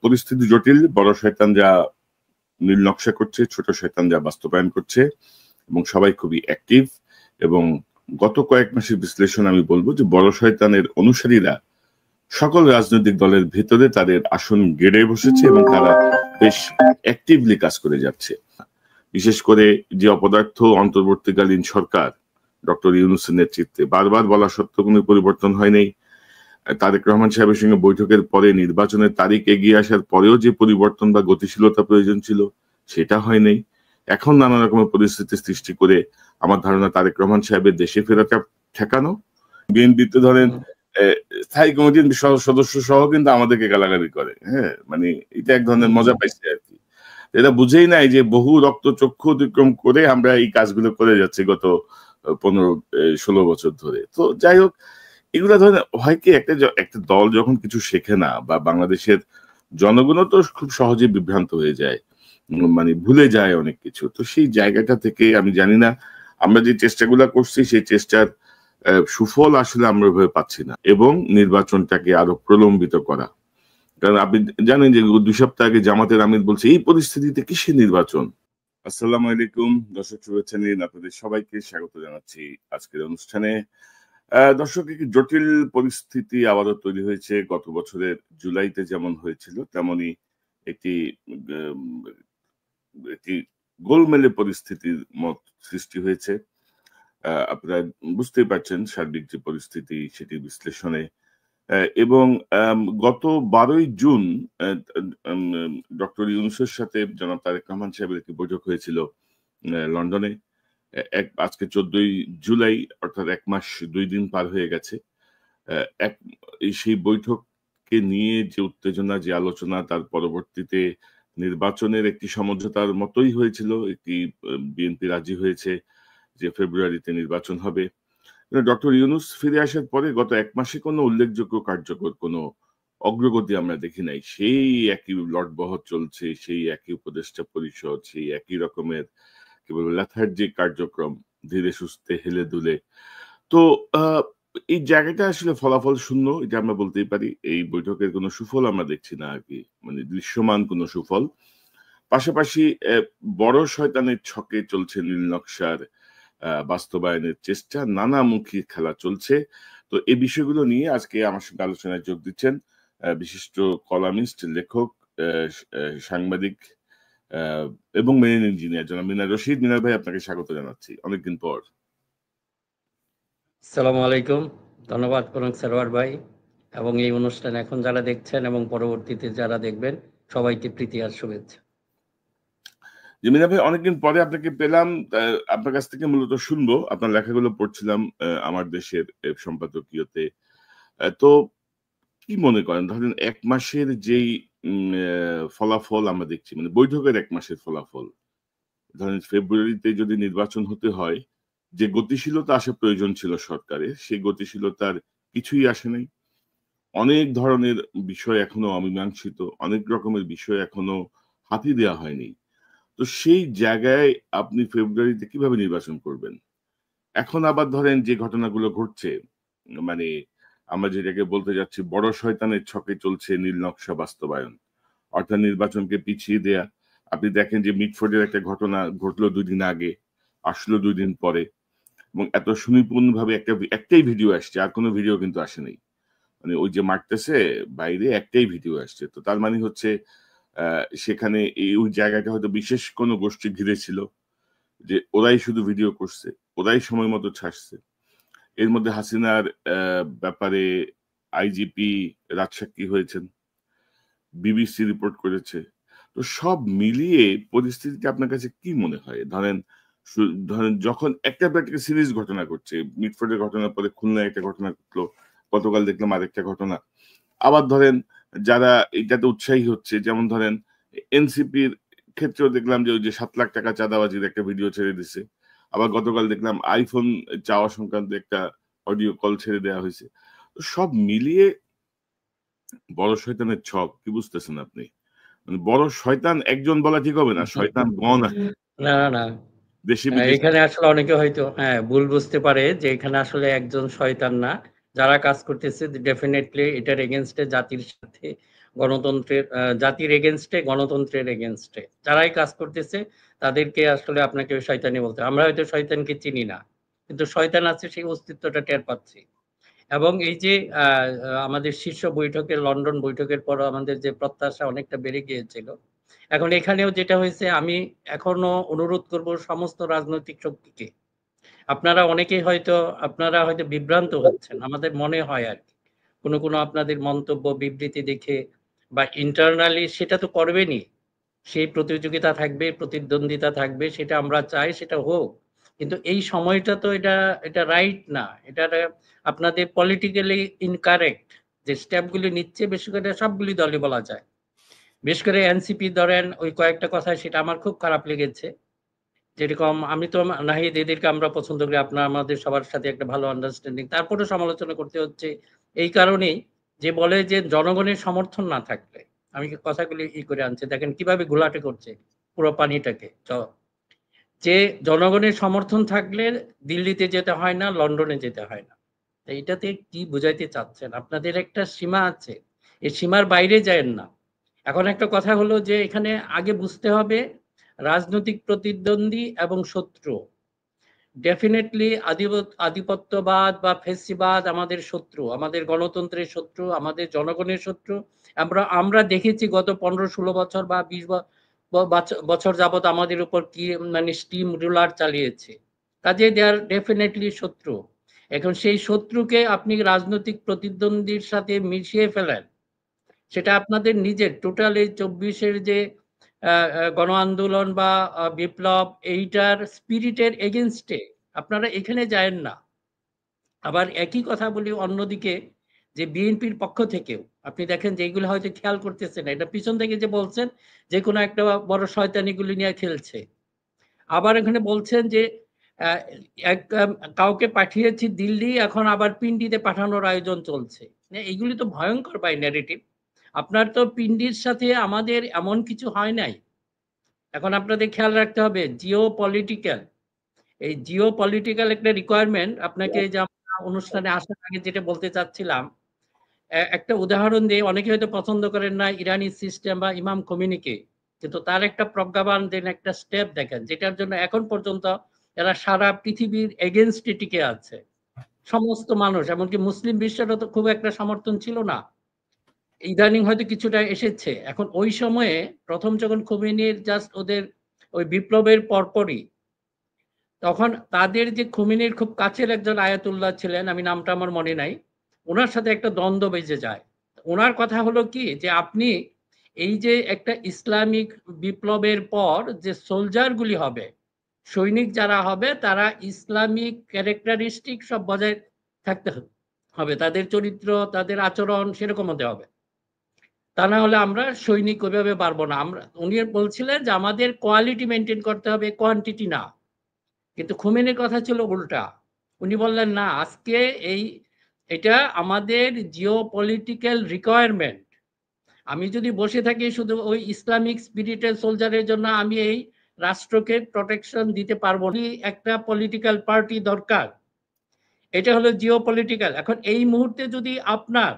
পরিস্থিতি জটিল, বড় শয়তান যা নীল নকশা করছে, ছোট শয়তান যা বাস্তবায়ন করছে, এবং সবাই খুবই অ্যাক্টিভ। এবং গত কয়েক মাসের বিশ্লেষণ আমি বলবো যে বড় শয়তানের অনুসারীরা সকল রাজনৈতিক দলের ভেতরে তাদের আসন গেড়ে বসেছে এবং তারা বেশ অ্যাক্টিভলি কাজ করে যাচ্ছে। বিশেষ করে যে অপদার্থ অন্তর্বর্তীকালীন সরকার ডক্টর ইউনূসের নেতৃত্বে, বারবার বলা সত্ত্বেও কোনো পরিবর্তন হয়নি। তারেক রহমান সাহেবের সঙ্গে বৈঠকের পরে নির্বাচনের তারিখ এগিয়ে আসার পরেও যে পরিবর্তন বা গতিশীলতা প্রয়োজন ছিল সেটা হয়নি। এখন নানা রকমের পরিস্থিতি সৃষ্টি করে আমার ধারণা তারেক রহমান সাহেবের দেশে ফেরাটা ঠেকানো। বিএনপিতে ধরেন স্থায়ী কমিটির সদস্য সহ কিন্তু আমাদেরকে গালাগালি করে। হ্যাঁ, মানে এটা এক ধরনের মজা পাইছে আর কি। এটা বুঝেই নাই যে বহু রক্তচক্ষু অতিক্রম করে আমরা এই কাজগুলো করে যাচ্ছি গত 15-16 বছর ধরে। তো যাই হোক, এগুলো ধরেন হয় কি, একটা দল যখন কিছু শেখে না, বা বাংলাদেশের জনগণও তো খুব সহজে বিভ্রান্ত হয়ে যায়, মানে ভুলে যায় অনেক কিছু। তো সেই জায়গাটা থেকে আমি জানি না, আমরা যে চেষ্টাগুলো করছি সেই চেষ্টার সুফল আসলে আমরা ওইভাবে পাচ্ছি না, এবং নির্বাচনটাকে আরো প্রলম্বিত করা। কারণ আপনি জানেন যে 2 সপ্তাহ আগে জামাতের আমির বলছে এই পরিস্থিতিতে কিসের নির্বাচন। আসসালামু আলাইকুম দর্শক, শুভেচ্ছা নিন, আপনাদের সবাইকে স্বাগত জানাচ্ছি আজকের অনুষ্ঠানে। দর্শক, একটি জটিল পরিস্থিতি আবারও তৈরি হয়েছে। গত বছরের জুলাইতে যেমন হয়েছিল তেমনি একটি একটি গোলমেলে পরিস্থিতির মত সৃষ্টি হয়েছে। আপনারা বুঝতেই পারছেন সার্বিক যে পরিস্থিতি সেটি বিশ্লেষণে। এবং গত 12ই জুন ডক্টর ইউনূসের সাথে জনাব তারেক রহমান সাহেবের একটি বৈঠক হয়েছিল লন্ডনে। আজকে 14ই জুলাই, অর্থাৎ 1 মাস 2 দিন পার হয়ে গেছে। সেই বৈঠককে নিয়ে যে উত্তেজনা, যে আলোচনা, তার পরবর্তীতে নির্বাচনের একটি সমঝোতার মতোই হয়েছিল। একটি বিএনপি রাজি হয়েছে যে ফেব্রুয়ারিতে নির্বাচন হবে। ডক্টর ইউনূস ফিরে আসার পরে গত 1 মাসে কোনো উল্লেখযোগ্য কার্যকর কোনো অগ্রগতি আমরা দেখি নাই। সেই একই লটবহর চলছে, সেই একই উপদেষ্টা পরিষদ, সেই একই রকমের কি বলবো লেথার্জিক কার্যক্রম, ধীরে সুস্থে হেলে দুলে। তো এই জায়গাটা আসলে ফলাফল শূন্য, এটা আমরা বলতেই পারি। এই বৈঠকের কোনো সুফল আমরা দেখছি না আর কি, মানে দৃশ্যমান কোনো সুফল। পাশাপাশি বড় শয়তানের ছকে চলছে নীল নকশার বাস্তবায়নের চেষ্টা, নানামুখী খেলা চলছে। তো এই বিষয়গুলো নিয়ে আজকে আমার সঙ্গে আলোচনায় যোগ দিচ্ছেন বিশিষ্ট কলামিস্ট, লেখক, সাংবাদিক এবং মেরিন ইঞ্জিনিয়ার জনাব মিনার রশিদ। মিনার ভাই, আপনাকে স্বাগত জানাচ্ছি অনেকদিন পর। আসসালামু আলাইকুম, ধন্যবাদ করুন সারোয়ার ভাই, এবং এই অনুষ্ঠান এখন যারা দেখছেন এবং পরবর্তীতে যারা দেখবেন সবাইকে প্রীতি আর শুভেচ্ছা। মিনার ভাই, অনেকদিন পরে আপনাকে পেলাম। আপনার কাছ থেকে মূলত শুনবো, আপনার লেখাগুলো পড়ছিলাম আমার দেশের সম্পাদকীয়তে। তো কি মনে করেন, ধরেন 1 মাসের যেই ফলাফল আমরা দেখছি, মানে বৈঠকের 1 মাসের ফলাফল, ধরেন ফেব্রুয়ারিতে যদি নির্বাচন হতে হয়, যে গতিশীলতা আসা প্রয়োজন ছিল সরকারের, সেই গতিশীলতার কিছুই আসে নাই। অনেক ধরনের বিষয় এখনো অমীমাংসিত, অনেক রকমের বিষয় এখনো হাতি দেওয়া হয়নি। তো সেই জায়গায় আপনি ফেব্রুয়ারিতে কিভাবে নির্বাচন করবেন? এখন আবার ধরেন যে ঘটনাগুলো ঘটছে, মানে আমরা যেটাকে বলতে যাচ্ছি বড় শয়তানের ছকে চলছে নীল নকশা বাস্তবায়ন, অর্থাৎ নির্বাচনকে পিছিয়ে দেয়া। আপনি দেখেন যে মিটফোর্ডের একটা ঘটনা ঘটলো 2 দিন আগে, আসলো 2 দিন পরে, এবং এত সুনিপুণ ভাবে একটাই ভিডিও আসছে, আর কোনো ভিডিও কিন্তু আসে নাই। মানে ওই যে মারতেছে বাইরে, একটাই ভিডিও আসছে। তো তার মানে হচ্ছে সেখানে ওই জায়গাটা হয়তো বিশেষ কোনো গোষ্ঠী ঘিরে ছিল, যে ওরাই শুধু ভিডিও করছে, ওরাই সময় মতো ছাড়ছে। এর মধ্যে হাসিনার ব্যাপারে আইজিপি রাজসাক্ষী হয়েছেন, বিবিসি রিপোর্ট করেছে। তো সব মিলিয়ে পরিস্থিতিটা আপনার কাছে কি মনে হয়? ধরেন যখন একটা সিরিজ ঘটনা ঘটছে, মিটফোর্ডের ঘটনার পরে খুলনায় একটা ঘটনা ঘটলো, গতকাল দেখলাম আরেকটা ঘটনা। আবার ধরেন যারা এটাতে উৎসাহী হচ্ছে, যেমন ধরেন এনসিপির ক্ষেত্রেও দেখলাম যে ওই যে 7 লাখ টাকা চাঁদাবাজির একটা ভিডিও ছেড়ে দিছে। আবার গতকাল দেখলাম আইফোন চাওয়া সংক্রান্ত একটা অডিও কল ছেড়ে দেওয়া হয়েছে। তো সব মিলিয়ে বড় শয়তানের ছক কি বুঝতেছেন আপনি? মানে বড় শয়তান একজন বলা ঠিক হবে না, শয়তান গণ আছে। না না, দেশে বিদেশে। এখানে আসলে অনেকে হয়তো ভুল বুঝতে পারে যে এখানে আসলে একজন শয়তান না, যারা কাজ করতেছে ডেফিনেটলি এটার এগেইনস্টে জাতির সাথে গণতন্ত্রের জাতির এগেনস্টে, গণতন্ত্রের এগেনস্টে যারাই কাজ করতেছে তাদেরকে আসলে আপনাকে শয়তানি বলতে হয়। আমরা হয়তো শয়তানকে চিনি না, কিন্তু শয়তান আছে সেই অস্তিত্বটা টের পাচ্ছি। এবং এই যে আমাদের শীর্ষ বৈঠকের, লন্ডন বৈঠকের পর আমাদের যে প্রত্যাশা অনেকটা বেড়ে গিয়েছিল, এখন এখানেও যেটা হয়েছে, আমি এখনো অনুরোধ করব সমস্ত রাজনৈতিক শক্তিকে, আপনারা হয়তো বিভ্রান্ত হচ্ছেন, আমাদের মনে হয় আর কি, কোনো আপনাদের মন্তব্য বিবৃতি দেখে বা ইন্টারনালি সেটা তো করবেনই, সেই প্রতিযোগিতা থাকবে, প্রতিদ্বন্দ্বিতা থাকবে, সেটা আমরা চাই সেটা হোক, কিন্তু এই সময়টা তো এটা রাইট না। এটা আপনাদের পলিটিক্যালি ইনকারেক্ট যে স্টেপগুলি নিচ্ছে, বেশি করে সবগুলি দলই বলা যায়, বিশেষ করে এনসিপি ধরেন, ওই কয়েকটা কথা সেটা আমার খুব খারাপ লেগেছে। যেরকম আমি তো নাহিদ এদেরকে আমরা পছন্দ করি, আপনার আমাদের সবার সাথে একটা ভালো আন্ডারস্ট্যান্ডিং, তারপরে সমালোচনা করতে হচ্ছে এই কারণেই যে বলে যে জনগণের সমর্থন না থাকলে, আমি কথাগুলি করে আনছি, দেখেন কিভাবে ঘোলাটে করছে পুরো পানিটাকে, যে জনগণের সমর্থন থাকলে দিল্লিতে যেতে হয় না, লন্ডনে যেতে হয় না। এইটাতে কি বুঝাইতে চাচ্ছেন? আপনাদের একটা সীমা আছে, এই সীমার বাইরে যায়েন না। এখন একটা কথা হলো যে এখানে আগে বুঝতে হবে রাজনৈতিক প্রতিদ্বন্দ্বী এবং শত্রু। ডেফিনেটলি আধিপত্যবাদ বা ফেসিবাদ আমাদের শত্রু, আমাদের গণতন্ত্রের শত্রু, আমাদের জনগণের শত্রু। আমরা দেখেছি গত 15-16 বছর বা 20 বছর যাবত আমাদের উপর কি মানে স্টিম রুলার চালিয়েছে, কাজে দে আর ডেফিনেটলি শত্রু। এখন সেই শত্রুকে আপনি রাজনৈতিক প্রতিদ্বন্দ্বীর সাথে মিশিয়ে ফেলেন, সেটা আপনাদের নিজের টোটাল এই 24-এর যে গণ আন্দোলন বা বিপ্লব, এইটার স্পিরিটের এগেনস্টে আপনারা এখানে যায়েন না। আবার একই কথা বলি অন্যদিকে, যে বিএনপির পক্ষ থেকেও আপনি দেখেন যে এইগুলো হয়তো খেয়াল করতেছেন, এটা পিছন থেকে যে বলছেন যে কোনো একটা বড় শয়তানিগুলি নিয়ে খেলছে, আবার এখানে বলছেন যে কাউকে পাঠিয়েছি দিল্লি, এখন আবার পিন্ডিতে পাঠানোর আয়োজন চলছে। এইগুলি তো ভয়ঙ্কর বাই ন্যারেটিভ। আপনার তো পিন্ডির সাথে আমাদের এমন কিছু হয় নাই। এখন আপনাদের খেয়াল রাখতে হবে জিও পলিটিক্যাল, এই জিও পলিটিক্যাল একটা রিকোয়ারমেন্ট আপনাকে, যে আমরা অনুষ্ঠানে আসার আগে যেটা বলতে চাচ্ছিলাম, একটা উদাহরণ দিয়ে, অনেকে হয়তো পছন্দ করেন না ইরানি সিস্টেম বা ইমাম খোমেনিকে, কিন্তু তার একটা প্রজ্ঞাবান দেন একটা স্টেপ দেখেন, যেটার জন্য এখন পর্যন্ত এরা সারা পৃথিবীর এগেনস্টে টিকে আছে। সমস্ত মানুষ, এমনকি মুসলিম বিশ্বেরও তো খুব একটা সমর্থন ছিল না, ইদানিং হয়তো কিছুটা এসেছে। এখন ওই সময়ে প্রথম যখন খোমেনির জাস্ট ওদের ওই বিপ্লবের পরপরই, তখন তাদের যে খোমেনির খুব কাছের একজন আয়াতুল্লাহ ছিলেন, আমি নামটা আমার মনে নাই, ওনার সাথে একটা দ্বন্দ্ব বেজে যায়। ওনার কথা হলো কি, যে আপনি এই যে একটা ইসলামিক বিপ্লবের পর যে সোলজারগুলি হবে, সৈনিক যারা হবে, তারা ইসলামিক ক্যারেক্টারিস্টিক সব বজায় থাকতে হবে, তাদের চরিত্র, তাদের আচরণ সেরকম হতে হবে, তা না হলে আমরা সৈনিক ওইভাবে পারবো না। উনি বলছিলেন যে আমাদের কোয়ালিটি মেনটেন করতে হবে, কোয়ান্টিটি না। কিন্তু খোমেনির কথা ছিল উল্টা, উনি বললেন না, আজকে এটা আমাদের জিও পলিটিক্যাল রিকোয়ারমেন্ট। আমি যদি বসে থাকি শুধু ওই ইসলামিক স্পিরিটের সোলজারের জন্য, আমি এই রাষ্ট্রকে প্রোটেকশন দিতে পারবো না, একটা পলিটিক্যাল পার্টি দরকার। এটা হলো জিও পলিটিক্যাল। এখন এই মুহূর্তে যদি আপনার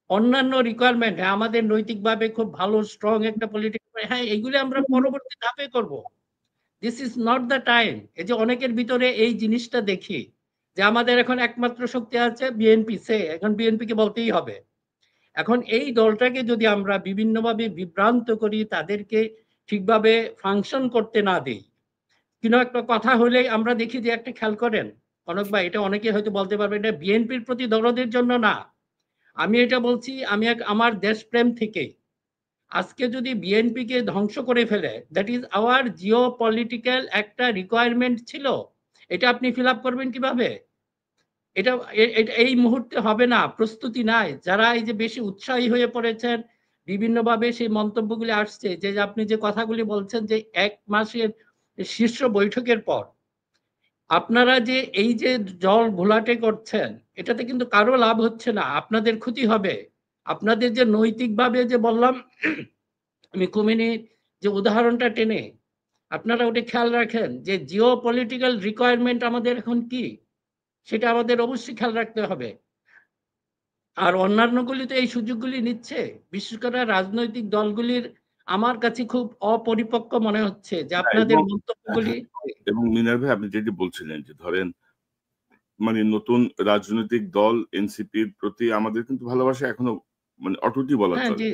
অন্যান্য রিকোয়ারমেন্ট, হ্যাঁ আমাদের নৈতিকভাবে খুব ভালো স্ট্রং একটা পলিটিক্যাল, হ্যাঁ এইগুলো আমরা পরবর্তী ধাপে করব, this is not the time. এই যে অনেকের ভিতরে এই জিনিসটা দেখি যে আমাদের এখন একমাত্র শক্তি আছে বিএনপি, এখন বিএনপি কে বলতেই হবে। এখন এই দলটাকে যদি আমরা বিভিন্নভাবে বিভ্রান্ত করি, তাদেরকে ঠিকভাবে ফাংশন করতে না দিই, কিন্তু একটা কথা হলেই আমরা দেখি যে, একটা খেয়াল করেন কনক ভাই, এটা অনেকে হয়তো বলতে পারবে এটা বিএনপির প্রতি দরদের জন্য না, আমি এটা বলছি আমি আমার দেশপ্রেম থেকে। আজকে যদি বিএনপি কে ধ্বংস করে ফেলে, that is our Jio political একটা রিকোয়ারমেন্ট ছিল, এটা আপনি ফিল আপ করবেন কিভাবে? এটা এই মুহূর্তে হবে না, প্রস্তুতি নাই। যারা এই যে বেশি উৎসাহী হয়ে পড়েছেন, বিভিন্নভাবে সেই মন্তব্যগুলি আসছে, যে আপনি যে কথাগুলি বলছেন যে 1 মাসের শীর্ষ বৈঠকের পর আপনারা যে এই যে জল ঘোলাটে করছেন, এটাতে কিন্তু কারো লাভ হচ্ছে না, আপনাদের ক্ষতি হবে। আপনাদের যে নৈতিকভাবে যে বললাম, আমি খোমেনির যে উদাহরণটা টেনে, আপনারা ওটা খেয়াল রাখেন যে জিও পলিটিক্যাল রিকোয়ারমেন্ট আমাদের এখন কি, সেটা আমাদের অবশ্যই খেয়াল রাখতে হবে। আর অন্যান্যগুলি তো এই সুযোগগুলি নিচ্ছে। বিশেষ করে রাজনৈতিক দলগুলির আমার কাছে খুব অপরিপক্ক মনে হচ্ছে যে আপনাদের মন্তব্যগুলি। এবং মিনার ভাই আপনি যেটি বলছিলেন যে ধরেন মানে নতুন রাজনৈতিক দল এনসিপির প্রতি আমাদের কিন্তু ভালোবাসা এখনো মানে অটুটই বলা হ্যাঁ, চলে। জি।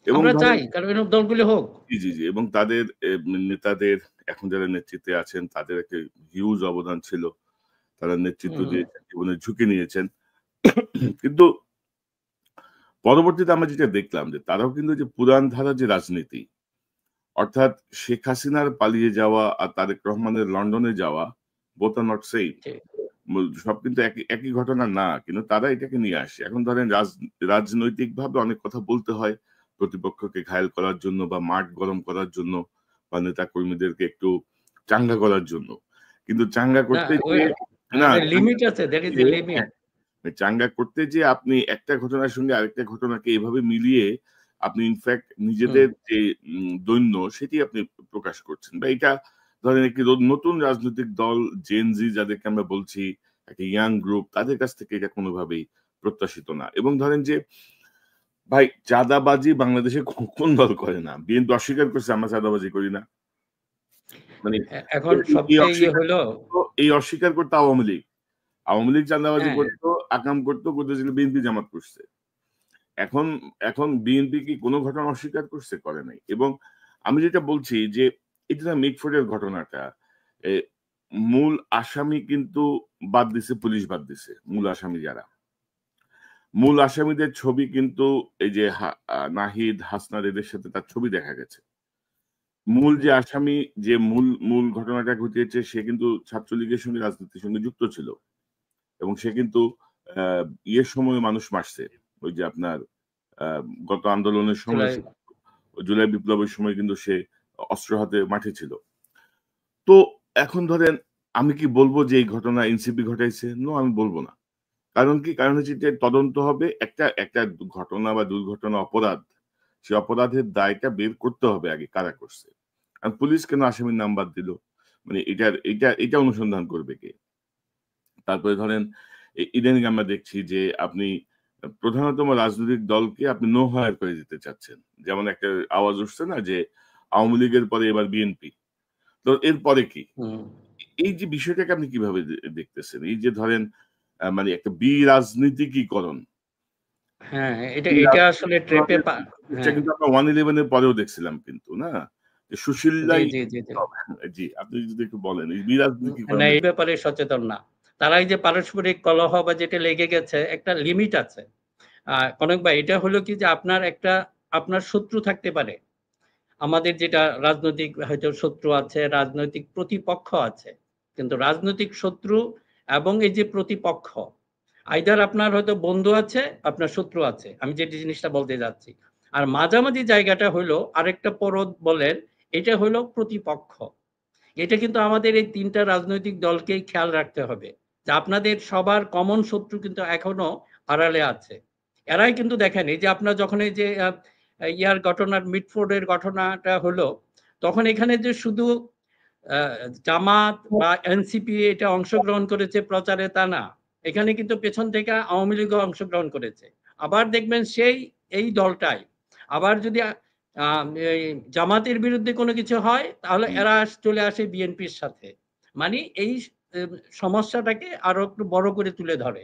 এবং আমরা ধরেন চাই কারণ এরকম দলগুলি হোক। জি এবং তাদের নেতাদের এখন যারা নেতৃত্বে আছেন তাদের একটা হিউজ অবদান ছিল। তারা নেতৃত্ব দিয়েছেন, জীবনের ঝুঁকি নিয়েছেন। কিন্তু পরবর্তীতে আমরা যেটা দেখলাম যে তারাও কিন্তু যে পুরান ধারার যে রাজনীতি, অর্থাৎ শেখ হাসিনার পালিয়ে যাওয়া আর তারেক রহমানের লন্ডনে যাওয়া both are not same. সব কিন্তু একই ঘটনা না, কিন্তু তারা এটাকে নিয়ে আসে। এখন ধরেন রাজনৈতিকভাবে অনেক কথা বলতে হয় প্রতিপক্ষকে ঘায়েল করার জন্য বা মাঠ গরম করার জন্য বা নেতা কর্মীদেরকে একটু চাঙ্গা করার জন্য। কিন্তু চাঙ্গা করতে গিয়ে না লিমিট আছে, there is a limit. চাঙ্গা করতে যে আপনি একটা ঘটনার সঙ্গে আরেকটা ঘটনাকে এভাবে মিলিয়ে আপনি ইনফ্যাক্ট নিজেদের যে দৈন্য সেটি আপনি প্রকাশ করছেন বা এটা ধরেন একটি নতুন রাজনৈতিক দল জেনজি যাদেরকে আমরা বলছি একটা ইয়াং গ্রুপ তাদের কাছ থেকে এটা কোনোভাবেই প্রত্যাশিত না। এবং ধরেন যে ভাই চাঁদাবাজি বাংলাদেশে কোন দল করে না? বিএনপি অস্বীকার করছে আমরা চাঁদাবাজি করি না। মানে এখন সবচেয়ে হলো এই অস্বীকার করতে আওয়ামী লীগ। আওয়ামী লীগ চাঁদাবাজি করতো, আকাম করতো, করতেছিল বিএনপি জামাত করছে। এখন বিএনপি কি কোনো ঘটনা অস্বীকার করছে? করে নাই। এবং আমি যেটা বলছি যে এটা মিটফোর্ডের ঘটনাটা মূল আসামি কিন্তু বাদ দিছে, পুলিশ বাদ দিছে মূল আসামি যারা। মূল আসামিদের ছবি কিন্তু এই যে নাহিদ, হাসনাত এদের সাথে তার ছবি দেখা গেছে। মূল যে আসামি যে মূল ঘটনাটা ঘটিয়েছে সে কিন্তু ছাত্রলীগের সঙ্গে রাজনীতির সঙ্গে যুক্ত ছিল এবং সে কিন্তু ইয়ের সময় মানুষ মারছে, ওই যে আপনার গত আন্দোলনের সময় জুলাই বিপ্লবের সময় কিন্তু সে অস্ত্র হাতে মাঠে ছিল। তো এখন ধরেন আমি কি বলবো যে এই ঘটনা এনসিপি ঘটাইছে? নো, আমি বলবো না। কারণ কি? কারণ হচ্ছে যে তদন্ত হবে, একটা ঘটনা বা দুর্ঘটনা অপরাধ, সে অপরাধের দায়টা বের করতে হবে আগে কারা করছে। আর পুলিশ কেন আসামির নাম বাদ দিল? মানে এটা অনুসন্ধান করবে কে? তারপরে ধরেন ইদানিং আমরা দেখছি যে আপনি প্রধানতম রাজনৈতিক দলকে আপনি নো হায়ার করে দিতে চাচ্ছেন। যেমন একটা আওয়াজ উঠছে না যে আওয়ামী লীগের পরে এবার বিএনপি। তো এরপরে কি? এই যে বিষয়টাকে আপনি কিভাবে দেখতেছেন? এই যে ধরেন মানে একটা রাজনীতিকীকরণ। হ্যাঁ, এটা আসলে ট্রেপে এটা কিন্তু আমরা 111 এর পরেও দেখছিলাম কিন্তু, না? যে সুশীলরাই জি, আপনি যদি একটু বলেন এই না, এই ব্যাপারে সচেতন না। তারা এই যে পারস্পরিক কলহ বা যেটা লেগে গেছে একটা লিমিট আছে। কনক ভাই, এটা হলো কি যে আপনার শত্রু থাকতে পারে। আমাদের যেটা রাজনৈতিক হয়তো শত্রু আছে, রাজনৈতিক প্রতিপক্ষ আছে। কিন্তু রাজনৈতিক শত্রু এবং এই যে প্রতিপক্ষ, আইদার আপনার হয়তো বন্ধু আছে, আপনার শত্রু আছে। আমি যে জিনিসটা বলতে যাচ্ছি। আর মাঝামাঝি জায়গাটা হলো আরেকটা পরদ বলেন, এটা হলো প্রতিপক্ষ। এটা কিন্তু আমাদের এই তিনটা রাজনৈতিক দলকেই খেয়াল রাখতে হবে যে আপনাদের সবার কমন শত্রু কিন্তু এখনো আড়ালে আছে। এরাই কিন্তু দেখেন এই যে আপনার যখন এই যে ইয়ার ঘটনার মিটফোর্ডের ঘটনাটা হলো, তখন এখানে যে শুধু জামাত বা এনসিপি এটা অংশগ্রহণ করেছে প্রচারে তা না, এখানে কিন্তু পেছন থেকে আওয়ামী লীগও অংশগ্রহণ করেছে। আবার দেখবেন এই দলটাই আবার যদি জামাতের বিরুদ্ধে কোনো কিছু হয় তাহলে এরা চলে আসে বিএনপির সাথে। মানে এই সমস্যাটাকে আরো একটু বড় করে তুলে ধরে।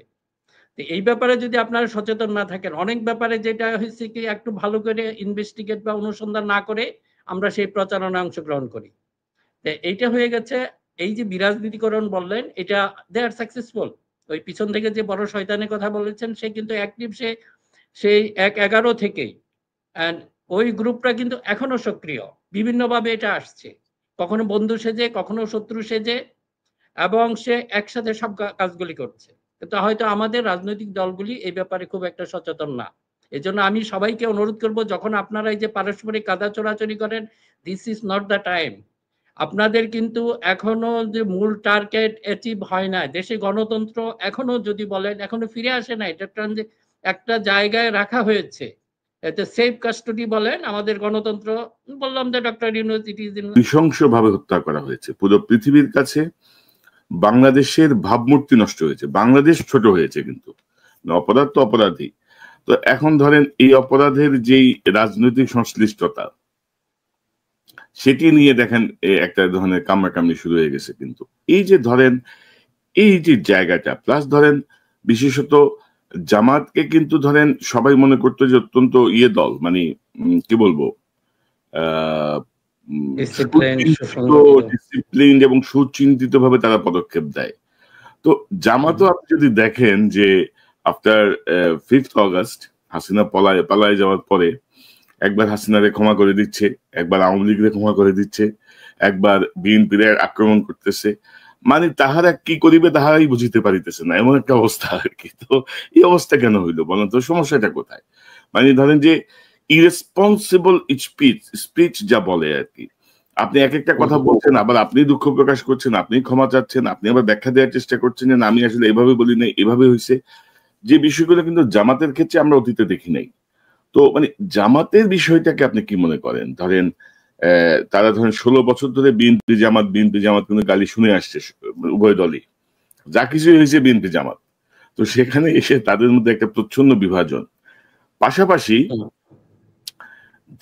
এই ব্যাপারে যদি আপনারা সচেতন না থাকেন, অনেক ব্যাপারে যেটা হচ্ছে কি একটু ভালো করে ইনভেস্টিগেট বা অনুসন্ধান না করে আমরা সেই প্রচারণায় অংশগ্রহণ করি। এইটা হয়ে গেছে। এই যে বিরাজনীতিকরণ বললেন, এটা দে আর সাকসেসফুল। ওই পিছন থেকে যে বড় শয়তানের কথা বলেছেন সে কিন্তু অ্যাক্টিভ, সেই ১/১১ থেকেই। এন্ড ওই গ্রুপটা কিন্তু এখনো সক্রিয়, বিভিন্নভাবে এটা আসছে, কখনো বন্ধু সেজে, কখনো শত্রু সেজে, এবং সে একসাথে সব কাজগুলি করছে। কিন্তু হয়তো আমাদের রাজনৈতিক দলগুলি এই ব্যাপারে খুব একটা সচেতন না। এজন্য আমি সবাইকে অনুরোধ করব, যখন আপনারা এই যে পারস্পরিক কাদা চোরাচুরি করেন, this is not the time. আপনাদের কিন্তু এখনো যে মূল টার্গেট অ্যাচিভ হয় না। দেশে গণতন্ত্র এখনো যদি বলেন এখনো ফিরে আসে না। এটা একটা জায়গায় রাখা হয়েছে, এতে সেফ কাস্টডি বলেন আমাদের গণতন্ত্র। বললাম যে ডক্টর ইউনিভার্সিটি নৃশংসভাবে হত্যা করা হয়েছে। পুরো পৃথিবীর কাছে বাংলাদেশের ভাবমূর্তি নষ্ট হয়েছে। বাংলাদেশ ছোট হয়েছে, কিন্তু অপরাধ তো অপরাধী। তো এখন ধরেন এই অপরাধের যেই রাজনৈতিক সংশ্লিষ্টতা, সেটি নিয়ে দেখেন একটা ধরনের কামড়াকামড়ি শুরু হয়ে গেছে। কিন্তু এই যে ধরেন এই যে জায়গাটা, প্লাস ধরেন বিশেষত জামাতকে কিন্তু ধরেন সবাই মনে করতো যে অত্যন্ত দল, মানে কি বলবো, আহ ডিসিপ্লিন, সুচিন্তিত, সুসংগঠিত। ডিসিপ্লিন এবং সুচিন্তিত ভাবে তারা পদক্ষেপ দেয়। তো জামাতও আপনি যদি দেখেন যে আফটার 5th অগস্ট হাসিনা পালায় যাওয়ার পরে একবার হাসিনারে ক্ষমা করে দিচ্ছে, একবার আওয়ামী লীগরে ক্ষমা করে দিচ্ছে, একবার বিএনপির আক্রমণ করতেছে, মানে তাহারা কি করিবে তাহারাই বুঝিতে পারিতেছে না, এমন একটা অবস্থা আর কি। তো এই অবস্থা কেন হইলো বলেন তো, সমস্যাটা কোথায়? মানে ধরেন যে ইরেসপন্সিবল স্পিচ যা বলে আর কি, আপনি এক একটা কথা বলছেন, আবার আপনি দুঃখ প্রকাশ করছেন, আপনি ক্ষমা চাচ্ছেন, আপনি আবার ব্যাখ্যা দেওয়ার চেষ্টা করছেন যে আমি আসলে এভাবে বলি নাই, এভাবে হয়েছে, যে বিষয়গুলো কিন্তু জামাতের ক্ষেত্রে আমরা অতীতে দেখি নাই। তো মানে জামাতের বিষয়টাকে আপনি কি মনে করেন? ধরেন তারা ধরেন 16 বছর ধরে বিএনপি জামাত কিন্তু গালি শুনে আসছে উভয় দলই, যা কিছু হয়েছে বিএনপি জামাত। তো সেখানে এসে তাদের মধ্যে একটা প্রচ্ছন্ন বিভাজন। পাশাপাশি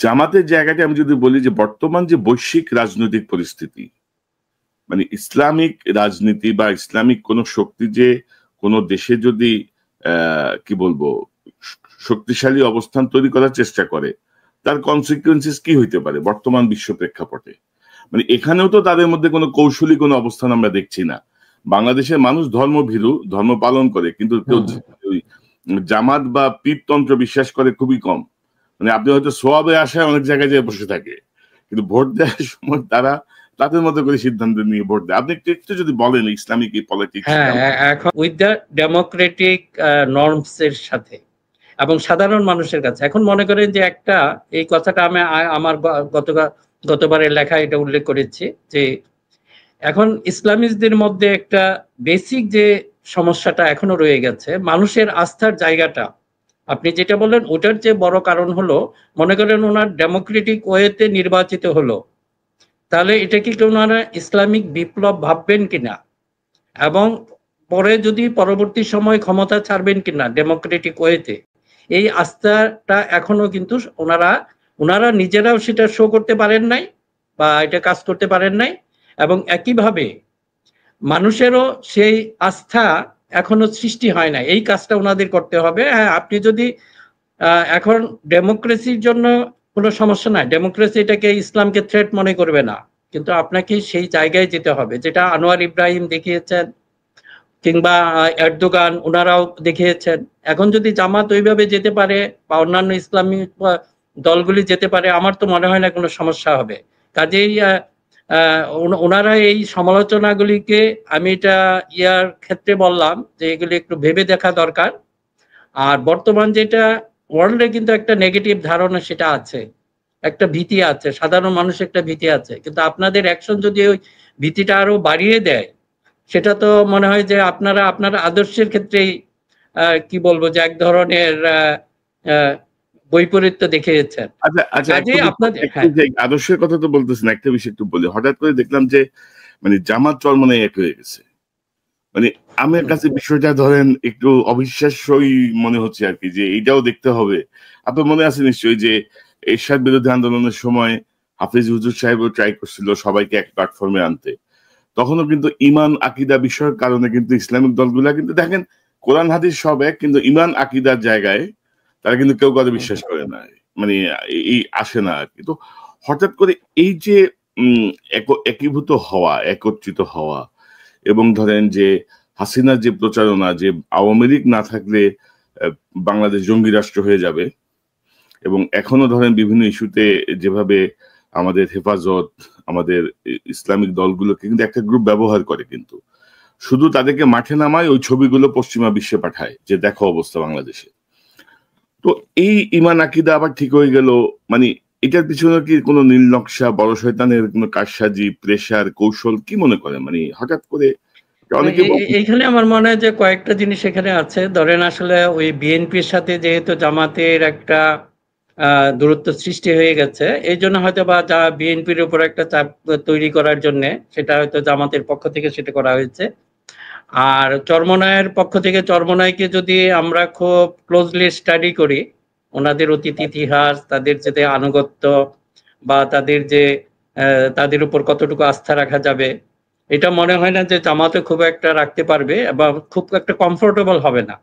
জামাতের জায়গাটা আমি যদি বলি যে বর্তমান যে বৈশ্বিক রাজনৈতিক পরিস্থিতি, মানে ইসলামিক রাজনীতি বা ইসলামিক কোন শক্তি যে কোন দেশে যদি কি বলবো শক্তিশালী অবস্থান তৈরি করার চেষ্টা করে, তার কনসিকুয়েন্সেস কি হইতে পারে বর্তমান বিশ্ব প্রেক্ষাপটে? মানে এখানেও তো তাদের মধ্যে কোনো কৌশলী কোনো অবস্থান আমরা দেখছি না। বাংলাদেশের মানুষ ধর্মভীরু, ধর্ম পালন করে, কিন্তু কেউ জামাত বা পীরতন্ত্র বিশ্বাস করে খুবই কম। মানে আপনি হয়তো সোয়াবে আসায় অনেক জায়গায় যেয়ে বসে থাকে, কিন্তু ভোট দেওয়ার সময় তারা তাদের মতো করে সিদ্ধান্ত নিয়ে ভোট দেয়। আপনি একটু যদি বলেন ইসলামিক এই পলিটিক্স। হ্যাঁ, এখন উইথ দ্য ডেমোক্রেটিক নর্মস এর সাথে এবং সাধারণ মানুষের কাছে, এখন মনে করেন যে একটা, এই কথাটা আমি আমার গতবারের লেখা এটা উল্লেখ করেছি যে এখন ইসলামিস্টদের মধ্যে একটা বেসিক যে সমস্যাটা এখনো রয়ে গেছে, মানুষের আস্থার জায়গাটা আপনি যেটা বললেন ওটার যে বড় কারণ হলো, মনে করেন ওনার ডেমোক্রেটিক ওয়েতে নির্বাচিত হলো, তাহলে এটা কি ওনারা ইসলামিক বিপ্লব ভাববেন কিনা, এবং পরে যদি পরবর্তী সময় ক্ষমতা ছাড়বেন কিনা ডেমোক্রেটিক ওয়েতে, এই আস্থাটা এখনো কিন্তু ওনারা নিজেরাও সেটা শো করতে পারেন নাই বা এটা কাজ করতে পারেন নাই, এবং একইভাবে মানুষেরও সেই আস্থা এখনো সৃষ্টি হয় না। এই কাজটা ওনাদের করতে হবে। হ্যাঁ, আপনি যদি এখন ডেমোক্রেসির জন্য কোনো সমস্যা নাই, ডেমোক্রেসি এটাকে ইসলামকে থ্রেট মনে করবে না, কিন্তু আপনাকে সেই জায়গায় যেতে হবে যেটা আনোয়ার ইব্রাহিম দেখিয়েছেন কিংবা এরদোগান ওনারাও দেখিয়েছেন। এখন যদি জামাত ওইভাবে যেতে পারে বা অন্যান্য ইসলামী দলগুলি যেতে পারে, আমার তো মনে হয় না কোনো সমস্যা হবে। কাজেই ওনারা এই সমালোচনাগুলিকে, আমি এটা ইয়ার ক্ষেত্রে বললাম যে এগুলি একটু ভেবে দেখা দরকার। আর বর্তমান যেটা ওয়ার্ল্ডে কিন্তু একটা নেগেটিভ ধারণা সেটা আছে, একটা ভীতি আছে, সাধারণ মানুষ একটা ভীতি আছে, কিন্তু আপনাদের অ্যাকশন যদি ওই ভীতিটা আরো বাড়িয়ে দেয়, সেটা তো মনে হয় যে আপনার আদর্শের ক্ষেত্রেই কি বলবো যে এক ধরনের বৈপরীত্য দেখিয়েছেন। আচ্ছা আচ্ছা, আপনাদের আদর্শের কথা তো বলতেছেন, একটা বিষয় একটু বলি। হঠাৎ করে দেখলাম যে মানে জামাত চরমনাই এক হয়ে গেছে। মানে আমার কাছে বিষয়টা ধরেন একটু অবিশ্বাস্যই মনে হচ্ছে আর কি, যে এইটাও দেখতে হবে। আপনার মনে আছে নিশ্চয়ই যে এরশাদ বিরোধী আন্দোলনের সময় হাফিজ হুজুর সাহেবও ট্রাই করছিল সবাইকে এক প্ল্যাটফর্মে আনতে। তখনও কিন্তু ইমান আকিদা বিষয়ের কারণে কিন্তু ইসলামিক দলগুলা কিন্তু দেখেন কোরআন হাদিস সব এক, কিন্তু ইমান আকিদার জায়গায় তারা কিন্তু কেউ কারো বিশ্বাস করে না, মানে এই আসে না আর কি। তো হঠাৎ করে এই যে একীভূত হওয়া, একত্রিত হওয়া, এবং ধরেন যে হাসিনার যে প্রচারণা যে আওয়ামী লীগ না থাকলে বাংলাদেশ জঙ্গি রাষ্ট্র হয়ে যাবে, এবং এখনো ধরেন বিভিন্ন ইস্যুতে যেভাবে আমাদের হেফাজত, আমাদের ইসলামিক দলগুলোকে কিন্তু একটা গ্রুপ ব্যবহার করে, কিন্তু শুধু তাদেরকে মাঠে নামায় ওই ছবিগুলো পশ্চিমা বিশ্বে পাঠায় যে দেখো অবস্থা বাংলাদেশে। তো এই ইমান আকিদা আবার ঠিক হয়ে গেল, মানে এটার পিছনে কি কোনো নীল নকশা, বড় শয়তানের কোনো কারসাজি, প্রেসার, কৌশল, কি মনে করেন? মানে হঠাৎ করে এইখানে আমার মনে হয় যে কয়েকটা জিনিস এখানে আছে। ধরেন আসলে ওই বিএনপির সাথে যেহেতু জামাতের একটা দূরত্ব সৃষ্টি হয়ে গেছে, এই জন্য হয়তো বা বিএনপির উপর একটা চাপ তৈরি করার জন্য সেটা হয়তো জামাতের পক্ষ থেকে সেটা করা হয়েছে। আর চরমোনাইয়ের পক্ষ থেকে চরমোনাইকে যদি আমরা খুব ক্লোজলি স্টাডি করি, ওনাদের অতীত ইতিহাস, তাদের যে আনুগত্য বা তাদের যে তাদের উপর কতটুকু আস্থা রাখা যাবে, এটা মনে হয় না যে জামাতে খুব একটা রাখতে পারবে বা খুব একটা কমফোর্টেবল হবে না।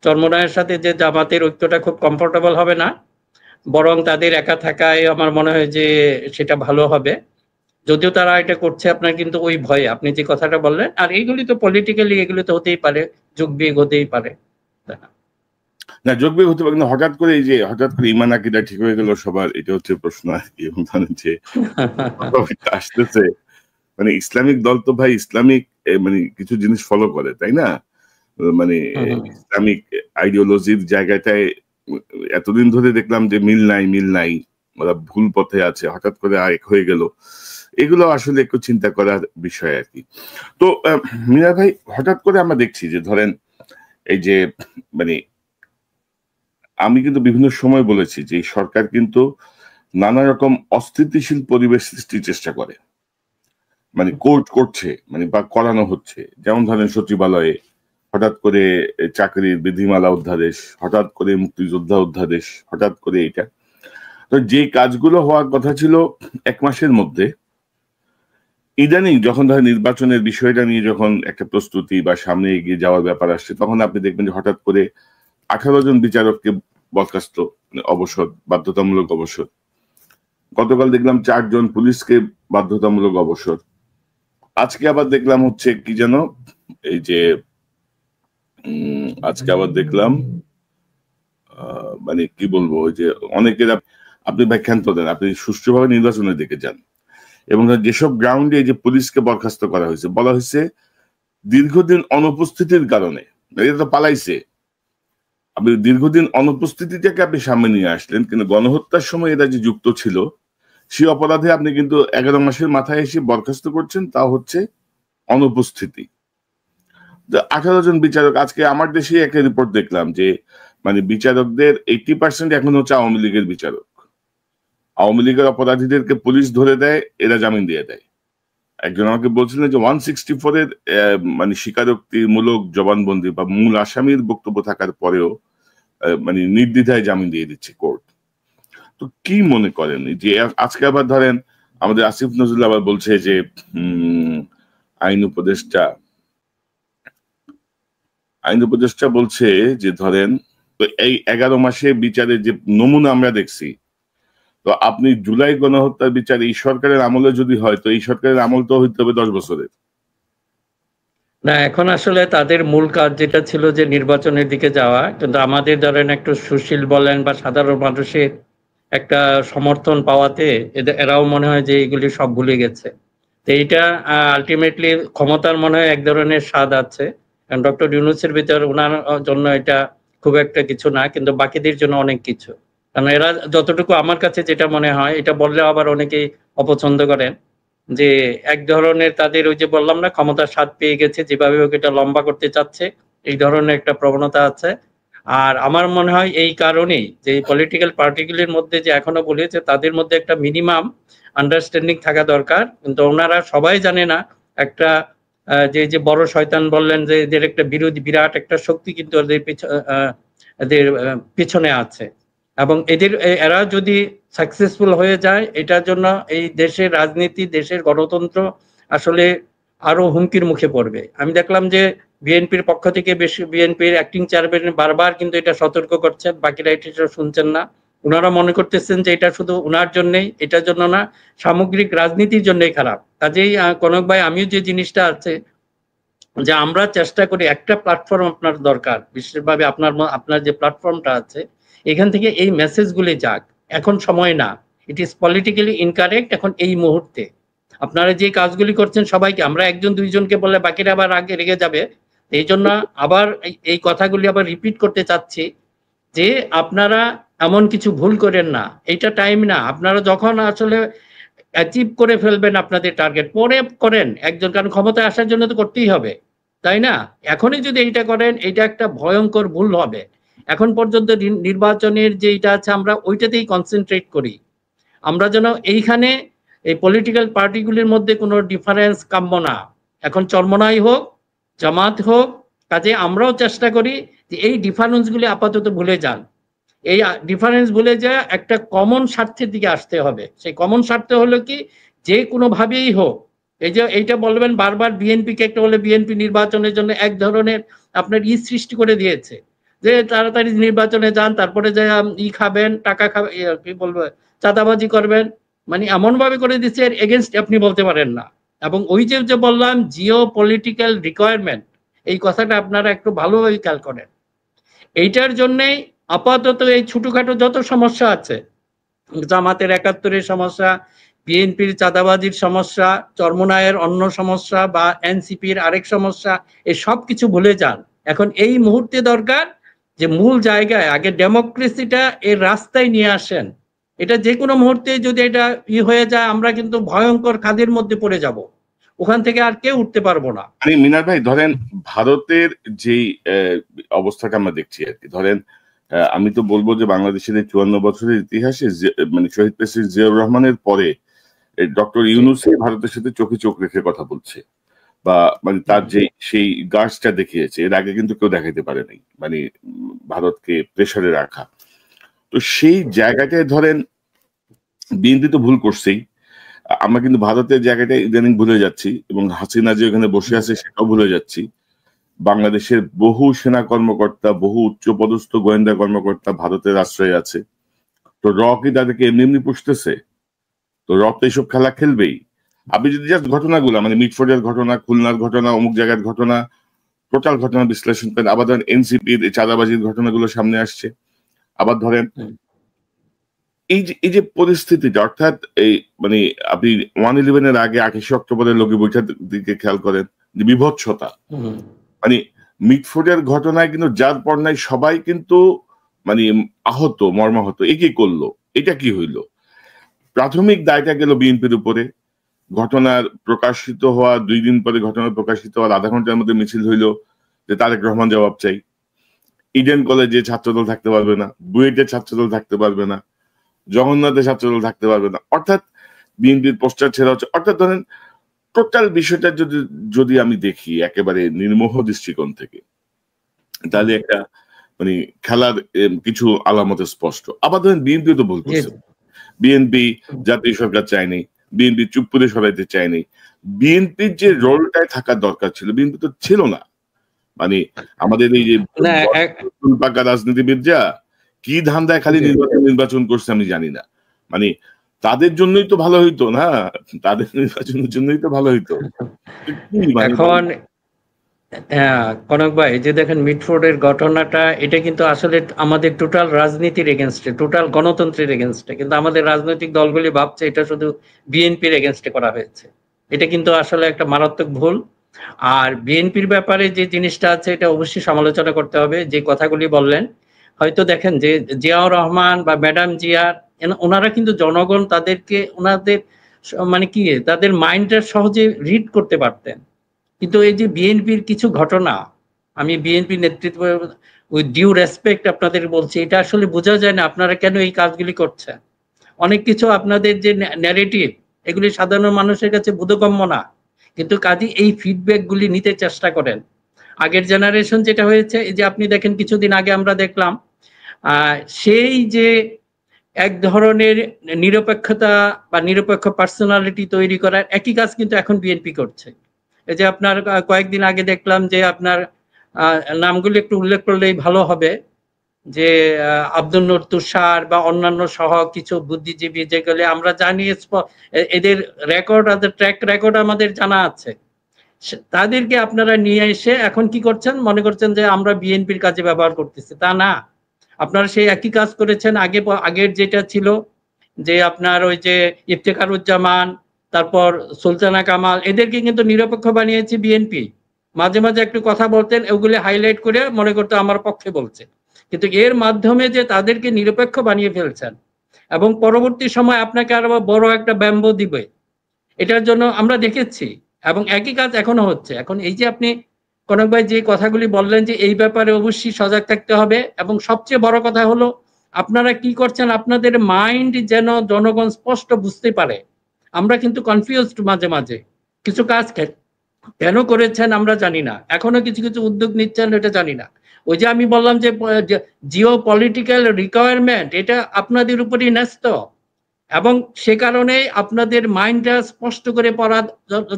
চরমোনাইয়ের সাথে যে জামাতের ঐক্যটা খুব কমফোর্টেবল হবে না, বরং তাদের একা থাকায় আমার মনে হয় যে সেটা ভালো হবে। যদিও তারা এটা করছে আপনার কিন্তু ওই ভয়ে, আপনি যে কথাটা বললেন। আর এইগুলি তো পলিটিক্যালি এগুলো তো হতেই পারে, যুগ বিয়োগ হতেই পারে। না, যোগবিয়োগ হতে পারে, কিন্তু হঠাৎ করে এই যে হঠাৎ করে ইমান আকিদা ঠিক হয়ে গেল সবার, এটা হচ্ছে প্রশ্ন আর কি। এবং ধরেন যে আসতেছে, মানে ইসলামিক দল তো ভাই ইসলামিক মানে কিছু জিনিস ফলো করে, তাই না? মানে ইসলামিক আইডিওলজির জায়গাটায় এতদিন ধরে দেখলাম যে মিল নাই মিল নাই, ওরা ভুল পথে আছে, হঠাৎ করে এক হয়ে গেল। এগুলো আসলে একটু চিন্তা করার বিষয় আর কি। তো মিনা ভাই, হঠাৎ করে আমরা দেখছি যে ধরেন এই যে মানে আমি কিন্তু বিভিন্ন সময় বলেছি যে সরকার কিন্তু নানা রকম অস্থিতিশীল পরিবেশ সৃষ্টির চেষ্টা করে, মানে কোর্ট করছে, মানে বা করানো হচ্ছে। যেমন ধরেন সচিবালয়ে হঠাৎ করে চাকরির বিধিমালা অধ্যাদেশ, হঠাৎ করে মুক্তিযোদ্ধা অধ্যাদেশ, হঠাৎ করে এটা। তো যে কাজগুলো হওয়ার কথা ছিল 1 মাসের মধ্যে, ইদানিং যখন ধরেন নির্বাচনের বিষয়টা নিয়ে যখন একটা প্রস্তুতি বা সামনে এগিয়ে যাওয়ার ব্যাপার আসছে, তখন আপনি দেখবেন যে হঠাৎ করে 18 জন বিচারককে বরখাস্ত, অবসর, বাধ্যতামূলক অবসর। গতকাল দেখলাম 4 জন পুলিশকে বাধ্যতামূলক অবসর। আজকে আবার দেখলাম হচ্ছে কি যেন, এই যে আজকে আবার দেখলাম মানে কি বলবো, ওই যে অনেকের আপনি ব্যাখ্যান্ত দেন, আপনি সুষ্ঠুভাবে নির্বাচনের দিকে যান। এবং যেসব গ্রাউন্ডে এই যে পুলিশকে বরখাস্ত করা হয়েছে, বলা হয়েছে দীর্ঘদিন অনুপস্থিতির কারণে, এটা তো পালাইছে। আপনি দীর্ঘদিন অনুপস্থিতিটাকে আপনি সামনে নিয়ে আসলেন, কিন্তু গণহত্যার সময় এরা যে যুক্ত ছিল, সে অপরাধে আপনি কিন্তু 11 মাসের মাথায় এসে বরখাস্ত করছেন, তা হচ্ছে অনুপস্থিতি। 18 জন বিচারক, আজকে আমার দেশে একটা রিপোর্ট দেখলাম যে মানে বিচারকদের 80% এখন হচ্ছে আওয়ামী লীগের বিচারক। আওয়ামী লীগের অপরাধীদেরকে পুলিশ ধরে দেয়, এরা জামিন দিয়ে দেয়। একজন আমাকে বলছিলেন যে 164 এর মানে স্বীকারোক্তিমূলক জবানবন্দি বা মূল আসামির বক্তব্য থাকার পরেও মানে নির্দ্বিধায় জামিন দিয়ে দিচ্ছে কোর্ট। তো কি মনে করেন যে আজকে আবার ধরেন আমাদের আসিফ নজরুল আবার বলছে যে আইন উপদেষ্টা বলছে যে ধরেন এই 11 মাসে বিচারের যে নমুনা আমরা দেখছি, তো আপনি জুলাই গণহত্যার বিচার এই সরকারের আমলে যদি হয়, তো এই সরকারের আমল তো হইতে হবে 10 বছরের। না, এখন আসলে তাদের মূল কাজ যেটা ছিল যে নির্বাচনের দিকে যাওয়া, কিন্তু আমাদের ধরেন একটু সুশীল বলেন বা সাধারণ মানুষের একটা সমর্থন পাওয়াতে এরাও মনে হয় যে এগুলি সব ভুলে গেছে। তো এইটা আলটিমেটলি ক্ষমতার মনে হয় এক ধরনের স্বাদ আছে, কারণ ডক্টর ইউনূসের ভিতর ওনার জন্য এটা খুব একটা কিছু না, কিন্তু বাকিদের জন্য অনেক কিছু। কারণ এরা যতটুকু আমার কাছে যেটা মনে হয়, এটা বললে আবার অনেকেই অপছন্দ করেন, যে এক ধরনের তাদের ওই যে বললাম না ক্ষমতার স্বাদ পেয়ে গেছে, যেভাবে হোক এটা লম্বা করতে চাচ্ছে, এই ধরনের একটা প্রবণতা আছে। আর আমার মনে হয় এই কারণেই যে পলিটিক্যাল পার্টিগুলির মধ্যে যে এখনো বলেছে তাদের মধ্যে একটা মিনিমাম আন্ডারস্ট্যান্ডিং থাকা দরকার, কিন্তু ওনারা সবাই জানে না একটা যে বড় শয়তান বললেন যে এদের একটা বিরোধী বিরাট একটা শক্তি কিন্তু এদের পিছনে আছে, এবং এরা যদি সাকসেসফুল হয়ে যায়, এটার জন্য এই দেশের রাজনীতি, দেশের গণতন্ত্র আসলে আরো হুমকির মুখে পড়বে। আমি দেখলাম যে বিএনপির পক্ষ থেকে বেশি বিএনপির অ্যাক্টিং চেয়ারম্যান বারবার কিন্তু এটা সতর্ক করছেন, বাকিরা এটা শুনছেন না। ওনারা মনে করতেছেন যে এটা শুধু ওনার জন্যই, এটার জন্য না, সামগ্রিক রাজনীতির জন্যই খারাপ। কাজেই কনক ভাই, আমিও যে জিনিসটা আছে যে আমরা চেষ্টা করি একটা প্ল্যাটফর্ম আপনার দরকার, বিশেষভাবে আপনার যে প্ল্যাটফর্মটা আছে, এখান থেকে এই মেসেজগুলি যাক। এখন সময় না, ইট ইজ পলিটিক্যালি ইনকারেক্ট এখন এই মুহূর্তে। আপনারা যে কাজগুলি করছেন সবাইকে, আমরা একজন দুইজনকে বললে বাকিরা আবার আগে রেগে যাবে। এই জন্য আবার এই কথাগুলি আবার রিপিট করতে চাচ্ছি যে আপনারা এমন কিছু ভুল করেন না, এটা টাইম না। আপনারা যখন আসলে অ্যাচিভ করে ফেলবেন আপনাদের টার্গেট, পরে করেন একজন, কারণ ক্ষমতায় আসার জন্য তো করতেই হবে, তাই না? এখনই যদি এইটা করেন, এটা একটা ভয়ঙ্কর ভুল হবে। এখন পর্যন্ত নির্বাচনের যে এটা আছে, আমরা ওইটাতেই কনসেন্ট্রেট করি। আমরা যেন এইখানে এই পলিটিক্যাল পার্টিগুলির মধ্যে কোনো ডিফারেন্স কাম্য না। এখন চরমোনাই হোক জামাত হোক, কাজে আমরাও চেষ্টা করি যে এই ডিফারেন্সগুলি আপাতত ভুলে যান। এই ডিফারেন্স ভুলে যায় একটা কমন স্বার্থের দিকে আসতে হবে। সেই কমন স্বার্থ হলো কি, যে কোনো ভাবেই হোক, এই যে এইটা বলবেন বারবার বিএনপিকে একটা হলে বিএনপি নির্বাচনের জন্য এক ধরনের আপনার সৃষ্টি করে দিয়েছে যে তাড়াতাড়ি নির্বাচনে যান, তারপরে যে খাবেন, টাকা খাবেন, কি বলবো, চাঁদাবাজি করবেন, মানে এমন ভাবে করে দিচ্ছে এর এগেনস্ট আপনি বলতে পারেন না। এবং ওই যে বললাম জিও পলিটিক্যাল রিকোয়ারমেন্ট, এই কথাটা আপনারা একটু ভালোভাবে খেয়াল করেন। এইটার জন্যেই আপাতত এই ছোটখাটো যত সমস্যা আছে, জামাতের ৭১-এর সমস্যা, বিএনপির চাঁদাবাজির সমস্যা, চরমোনাইয়ের অন্য সমস্যা বা এনসিপির আরেক সমস্যা, এই সব কিছু ভুলে যান। এখন এই মুহূর্তে দরকার যে মূল জায়গায় আগে ডেমোক্রেসিটা এর রাস্তায় নিয়ে আসেন। এটা যে কোনো মুহূর্তে যদি এটা হয়ে যায়, আমরা কিন্তু ভয়ঙ্কর খাদের মধ্যে পড়ে যাব, ওখান থেকে আর কেউ উঠতে পারবো না। মিনার ভাই, ধরেন ভারতের যেই অবস্থাটা আমরা দেখছি আর কি, ধরেন আমি তো বলবো যে বাংলাদেশের এই ৫৪ বছরের ইতিহাসে মানে শহীদ প্রেসিডেন্ট জিয়াউর রহমানের পরে ডক্টর ইউনূসই ভারতের সাথে চোখে চোখ রেখে কথা বলছে, বা মানে তার যে সেই গার্ডসটা দেখিয়েছে, এর আগে কিন্তু কেউ দেখাইতে পারে নাই, মানে ভারতকে প্রেসারে রাখা। তো সেই জায়গাটায় ধরেন বিএনপি তো ভুল করছেই, আমরা কিন্তু ভারতের জায়গাটা ইদানিং ভুলে যাচ্ছি, এবং হাসিনা যে ওখানে বসে আছে সেটাও ভুলে যাচ্ছি। বাংলাদেশের বহু সেনা কর্মকর্তা, বহু উচ্চপদস্থ গোয়েন্দা কর্মকর্তা ভারতের আশ্রয়ে আছে। তো র কি তাদেরকে এমনি এমনি পুষতেছে? তো র তো এইসব খেলা খেলবেই। আপনি যদি জাস্ট ঘটনাগুলো, মানে মিটফোর্ডের ঘটনা, খুলনার ঘটনা, অমুক জায়গার ঘটনা, টোটাল ঘটনা বিশ্লেষণ করেন, আবার ধরেন এনসিপির চাঁদাবাজির ঘটনাগুলো সামনে আসছে, আবার ধরেন এই যে পরিস্থিতিটা, অর্থাৎ এই মানে আপনি 1/11-এর আগে ২৮ অক্টোবরের লগি বৈঠার দিকে খেয়াল করেন, যে বিভৎসতা, মানে মিটফোর্ডের ঘটনায় কিন্তু যার পর নাই সবাই কিন্তু মানে আহত, মর্মাহত। এ কি করলো, এটা কি হইলো? প্রাথমিক দায়টা গেল বিএনপির উপরে। ঘটনার প্রকাশিত হওয়া ২ দিন পরে, ঘটনা প্রকাশিত হওয়ার আধা ঘন্টার মধ্যে মিছিল হইলো যে তারেক রহমান জবাব চাই। ইডেন কলেজে ছাত্রদল থাকতে পারবে না, বুয়েটের ছাত্রদল থাকতে পারবে না, জগন্নাথের ছাত্রদল থাকতে পারবে না, অর্থাৎ বিএনপির পোস্টার ছেড়া হচ্ছে। অর্থাৎ ধরেন টোটাল বিষয়টা যদি আমি দেখি একেবারে নির্মোহ দৃষ্টিকোণ থেকে, তাহলে একটা মানে খেলার কিছু আলামত স্পষ্ট। আবার ধরেন বিএনপি তো ভুল করছে। বিএনপি জাতীয় সরকার চায়নি, বিএনপি চুপ করে সরাইতে চায়নি। বিএনপির যে রোলটায় থাকার দরকার ছিল, বিএনপি তো ছিল না। মানে আমাদের এই যে পাকা রাজনীতিবিদ যা কি ধান্দায় খালি নির্বাচন করছে আমি জানি না। মানে তাদের জন্যই তো ভালো হইতো না, তাদের নির্বাচনের জন্যই তো ভালো হইতো। এখন কনক ভাই, যে দেখেন মিটফোর্ডের ঘটনাটা, এটা কিন্তু আসলে আমাদের টোটাল রাজনীতির এগেনস্টে, টোটাল গণতন্ত্রের এগেনস্টে, কিন্তু আমাদের রাজনৈতিক দলগুলি ভাবছে এটা শুধু বিএনপির এগেনস্টে করা হয়েছে। এটা কিন্তু আসলে একটা মারাত্মক ভুল। আর বিএনপির ব্যাপারে যে জিনিসটা আছে, এটা অবশ্যই সমালোচনা করতে হবে। যে কথাগুলি বললেন, হয়তো দেখেন যে জিয়াউর রহমান বা ম্যাডাম জিয়ার, ওনারা কিন্তু জনগণ তাদেরকে, ওনাদের মানে কি, তাদের মাইন্ডটা সহজে রিড করতে পারতেন। কিন্তু এই যে বিএনপির কিছু ঘটনা, আমি বিএনপি নেতৃত্ব উইথ ডিউ রেসপেক্ট আপনাদের বলছি, এটা আসলে বোঝা যায় না আপনারা কেন এই কাজগুলি করছেন। অনেক কিছু আপনাদের যে ন্যারেটিভ, এগুলি সাধারণ মানুষের কাছে বোধগম্য না, কিন্তু কাজে এই ফিডব্যাক গুলি নিতে চেষ্টা করেন। আগের জেনারেশন যেটা হয়েছে, এই যে আপনি দেখেন কিছুদিন আগে আমরা দেখলাম সেই যে এক ধরনের নিরপেক্ষতা বা নিরপেক্ষ পার্সোনালিটি তৈরি করার একই কাজ কিন্তু এখন বিএনপি করছে। এই যে আপনার কয়েকদিন আগে দেখলাম যে আপনার নামগুলি একটু উল্লেখ করলেই ভালো হবে, যে আব্দুল নূর তুষার বা অন্যান্য সহ কিছু বুদ্ধিজীবী, যেগুলি আমরা জানি এদের রেকর্ড, ট্র্যাক রেকর্ড আমাদের জানা আছে, তাদেরকে আপনারা নিয়ে এসে এখন কি করছেন, মনে করছেন যে আমরা বিএনপির কাজে ব্যবহার করতেছি। তা না, আপনারা সেই একই কাজ করেছেন আগের যেটা ছিল, যে আপনার ওই যে ইফতেখারুজ্জামান, তারপর সুলতানা কামাল, এদেরকে কিন্তু নিরপেক্ষ বানিয়েছে বিএনপি। মাঝে মাঝে একটু কথা বলতেন, ওগুলি হাইলাইট করে মনে করতে আমার পক্ষে বলছে, কিন্তু এর মাধ্যমে যে তাদেরকে নিরপেক্ষ বানিয়ে ফেলছেন, এবং পরবর্তী সময় আপনাকে আরো বড় একটা ব্যাম্বো দিবে, এটার জন্য আমরা দেখেছি। এবং একই কাজ এখনো হচ্ছে। এখন এই যে আপনি কনক ভাই যে কথাগুলি বললেন, যে এই ব্যাপারে অবশ্যই সজাগ থাকতে হবে, এবং সবচেয়ে বড় কথা হলো আপনারা কি করছেন, আপনাদের মাইন্ড যেন জনগণ স্পষ্ট বুঝতে পারে। আমরা কিন্তু কনফিউজড মাঝে মাঝে, কিছু কাজ কেন করেছেন আমরা জানি না, এখনো কিছু কিছু উদ্যোগ নিচ্ছেন এটা জানি না। ওই যে আমি বললাম যে জিও পলিটিক্যাল রিকোয়ারমেন্ট এটা আপনাদের উপরই ন্যস্ত, এবং সে কারণে আপনাদের মাইন্ডটা স্পষ্ট করে পড়া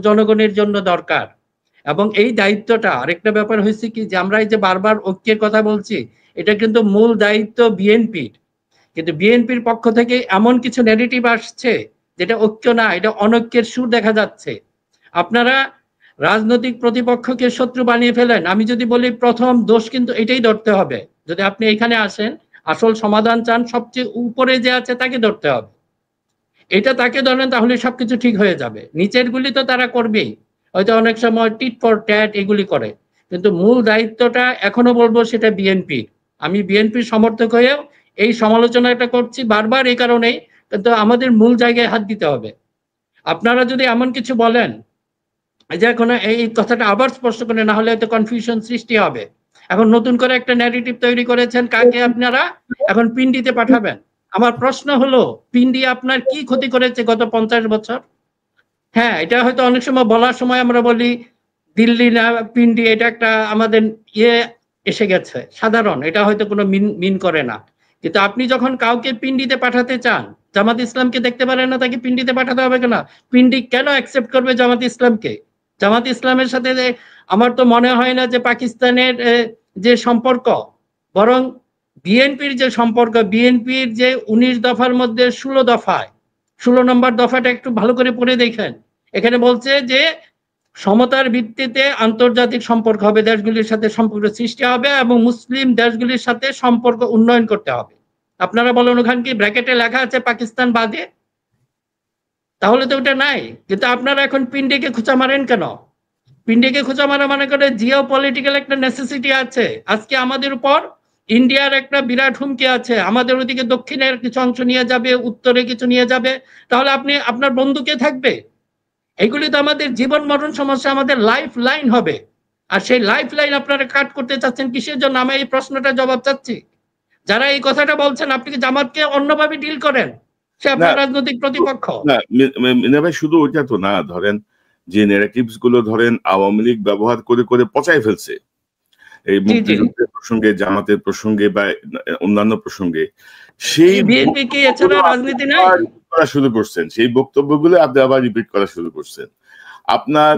জনগণের জন্য দরকার। এবং এই দায়িত্বটা, আরেকটা ব্যাপার হয়েছে কি যে আমরা এই যে বারবার ঐক্যের কথা বলছি, এটা কিন্তু মূল দায়িত্ব বিএনপির, কিন্তু বিএনপির পক্ষ থেকে এমন কিছু নেগেটিভ আসছে যেটা ঐক্য না, এটা অনৈক্যের সুর দেখা যাচ্ছে। আপনারা রাজনৈতিক প্রতিপক্ষকে শত্রু বানিয়ে ফেলেন। আমি যদি বলি প্রথম দোষ কিন্তু এটাই ধরতে হবে, যদি আপনি এখানে আসেন আসল সমাধান চান, সবচেয়ে উপরে যে আছে তাকে ধরতে হবে। এটা তাকে ধরেন তাহলে সবকিছু ঠিক হয়ে যাবে। নিচের গুলি তো তারা করবেই, হয়তো অনেক সময় টিট ফর ট্যাট এগুলি করে, কিন্তু মূল দায়িত্বটা এখনো বলবো সেটা বিএনপি। আমি বিএনপির সমর্থক হয়েও এই সমালোচনাটা করছি বারবার এই কারণেই, কিন্তু আমাদের মূল জায়গায় হাত দিতে হবে। আপনারা যদি এমন কিছু বলেন যে এখন এই কথাটা আবার স্পষ্ট করে, না হলে হয়তো কনফিউশন সৃষ্টি হবে। এখন নতুন করে একটা ন্যারেটিভ তৈরি করেছেন, কাকে আপনারা এখন পিন্ডিতে পাঠাবেন। আমার প্রশ্ন হলো, পিন্ডি আপনার কি ক্ষতি করেছে গত 50 বছর? হ্যাঁ, এটা হয়তো অনেক সময় বলার সময় আমরা বলি দিল্লি না পিন্ডি, এটা একটা আমাদের ইয়ে এসে গেছে সাধারণ, এটা হয়তো কোনো মিন করে না। কিন্তু আপনি যখন কাউকে পিন্ডিতে পাঠাতে চান, জামাত ইসলামকে দেখতে পারেন না, তাকে পিন্ডিতে পাঠাতে হবে কেন? পিন্ডি কেন অ্যাকসেপ্ট করবে জামাত ইসলামকে? জামাত ইসলামের সাথে আমার তো মনে হয় না যে পাকিস্তানের যে সম্পর্ক, বরং বিএনপির যে সম্পর্ক, বিএনপির যে 19 দফার মধ্যে 16 দফায় 16 নম্বর দফাটা একটু ভালো করে পড়ে দেখেন। এখানে বলছে যে সমতার ভিত্তিতে আন্তর্জাতিক সম্পর্ক হবে, দেশগুলির সাথে সম্পর্ক সৃষ্টি হবে এবং মুসলিম দেশগুলির সাথে সম্পর্ক উন্নয়ন করতে হবে। আপনারা বলেন ওখানে কি ব্র্যাকেটে লেখা আছে পাকিস্তান বাদে? তাহলে তো ওটা নাই। কিন্তু আপনারা এখন পিন্ডিকে খোঁচা মারেন কেন? পিন্ডিকে খোঁচা মারা মানে করে জিও পলিটিক্যাল একটা নেসেসিটি আছে। আজকে আমাদের উপর ইন্ডিয়ার একটা বিরাট হুমকি আছে, আমাদের ওদিকে দক্ষিণের কিছু অংশ নিয়ে যাবে, উত্তরে কিছু নিয়ে যাবে, তাহলে আপনি আপনার বন্ধুকে থাকবে? এগুলি তো আমাদের জীবন মরণ সমস্যা, আমাদের লাইফ লাইন হবে। আর সেই লাইফ লাইন আপনারা কাট করতে চাচ্ছেন কিসের জন্য? আমি এই প্রশ্নটা জবাব চাচ্ছি। যারা এই কথাটা বলছেন, আপনি কি জামাতকে অন্যভাবে ডিল করেন? সে আপনার রাজনৈতিক প্রতিপক্ষ। না মিনা ভাই, শুধু ওইটা তো না, ধরেন যে ন্যারেটিভস গুলো ধরেন আওয়ামী লীগ ব্যবহার করে করে পচাই ফেলছে এই মুক্তিযুদ্ধের প্রসঙ্গে, জামাতের প্রসঙ্গে বা অন্যান্য প্রসঙ্গে, সেই বিএনপি কি এছাড়া রাজনীতি নাই করা শুরু করছেন, সেই বক্তব্যগুলো আপনি আবার রিপিট করা শুরু করছেন আপনার,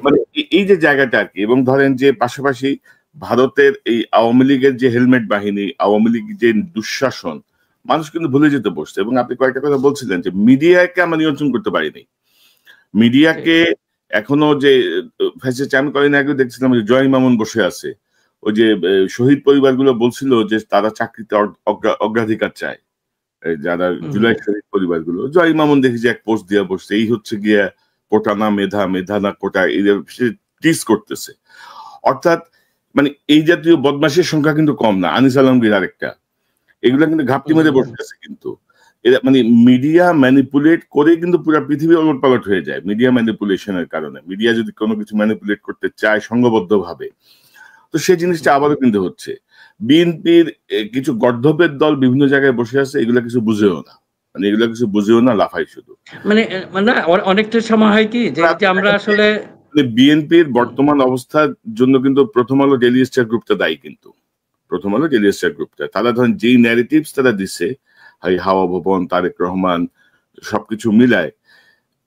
মানে এই যে জায়গাটা আর কি। এবং ধরেন যে পাশাপাশি ভারতের এই আওয়ামী লীগের যে হেলমেট বাহিনী, আওয়ামী লীগ যে দুঃশাসন, মানুষ কিন্তু ভুলে যেতে বসছে। এবং আপনি কয়েকটা কথা বলছিলেন যে মিডিয়াকে আমরা নিয়ন্ত্রণ করতে পারিনি, মিডিয়াকে এখনো যে আমি কদিন আগে দেখছিলাম যে জয় মামুন বসে আছে, ওই যে শহীদ পরিবারগুলো বলছিল যে তারা চাকরিতে অগ্রাধিকার চায়, যারা জুলাই শহীদ পরিবারগুলো, জয় মামুন দেখি যে এক পোস্ট দিয়ে বসছে, এই হচ্ছে গিয়া কোটা না মেধা, মেধা না কোটা, টিস করতেছে। অর্থাৎ মানে এই জাতীয় বদমাশের সংখ্যা কিন্তু কম না। আনিস আলমগীর আরেকটা, এগুলা কিন্তু ঘাপটি মেরে বসতেছে। কিন্তু এরা মানে মিডিয়া ম্যানিপুলেট করে কিন্তু পুরো পৃথিবী ওলটপালট হয়ে যায় মিডিয়া ম্যানিপুলেশনের কারণে। মিডিয়া যদি কোনো কিছু ম্যানিপুলেট করতে চায় সংঘবদ্ধ ভাবে, তো সেই জিনিসটা আবারও কিন্তু হচ্ছে। বিএনপির কিছু গর্ধপের দল বিভিন্ন জায়গায় বসে আছে, এগুলা কিছু বুঝেও না, মানে এগুলা কিছু বুঝেও না, লাফাই শুধু। মানে অনেকটা সময় হয় কি যে আমরা আসলে বিএনপির বর্তমান অবস্থার জন্য কিন্তু প্রথম আলো ডেইলি স্টার গ্রুপটা দায়ী। কিন্তু প্রথম আলো ডেইলি স্টার গ্রুপটা, তারা ধরেন যেই ন্যারেটিভস তারা দিচ্ছে, হাওয়া ভবন, তারেক রহমান, সবকিছু মিলায়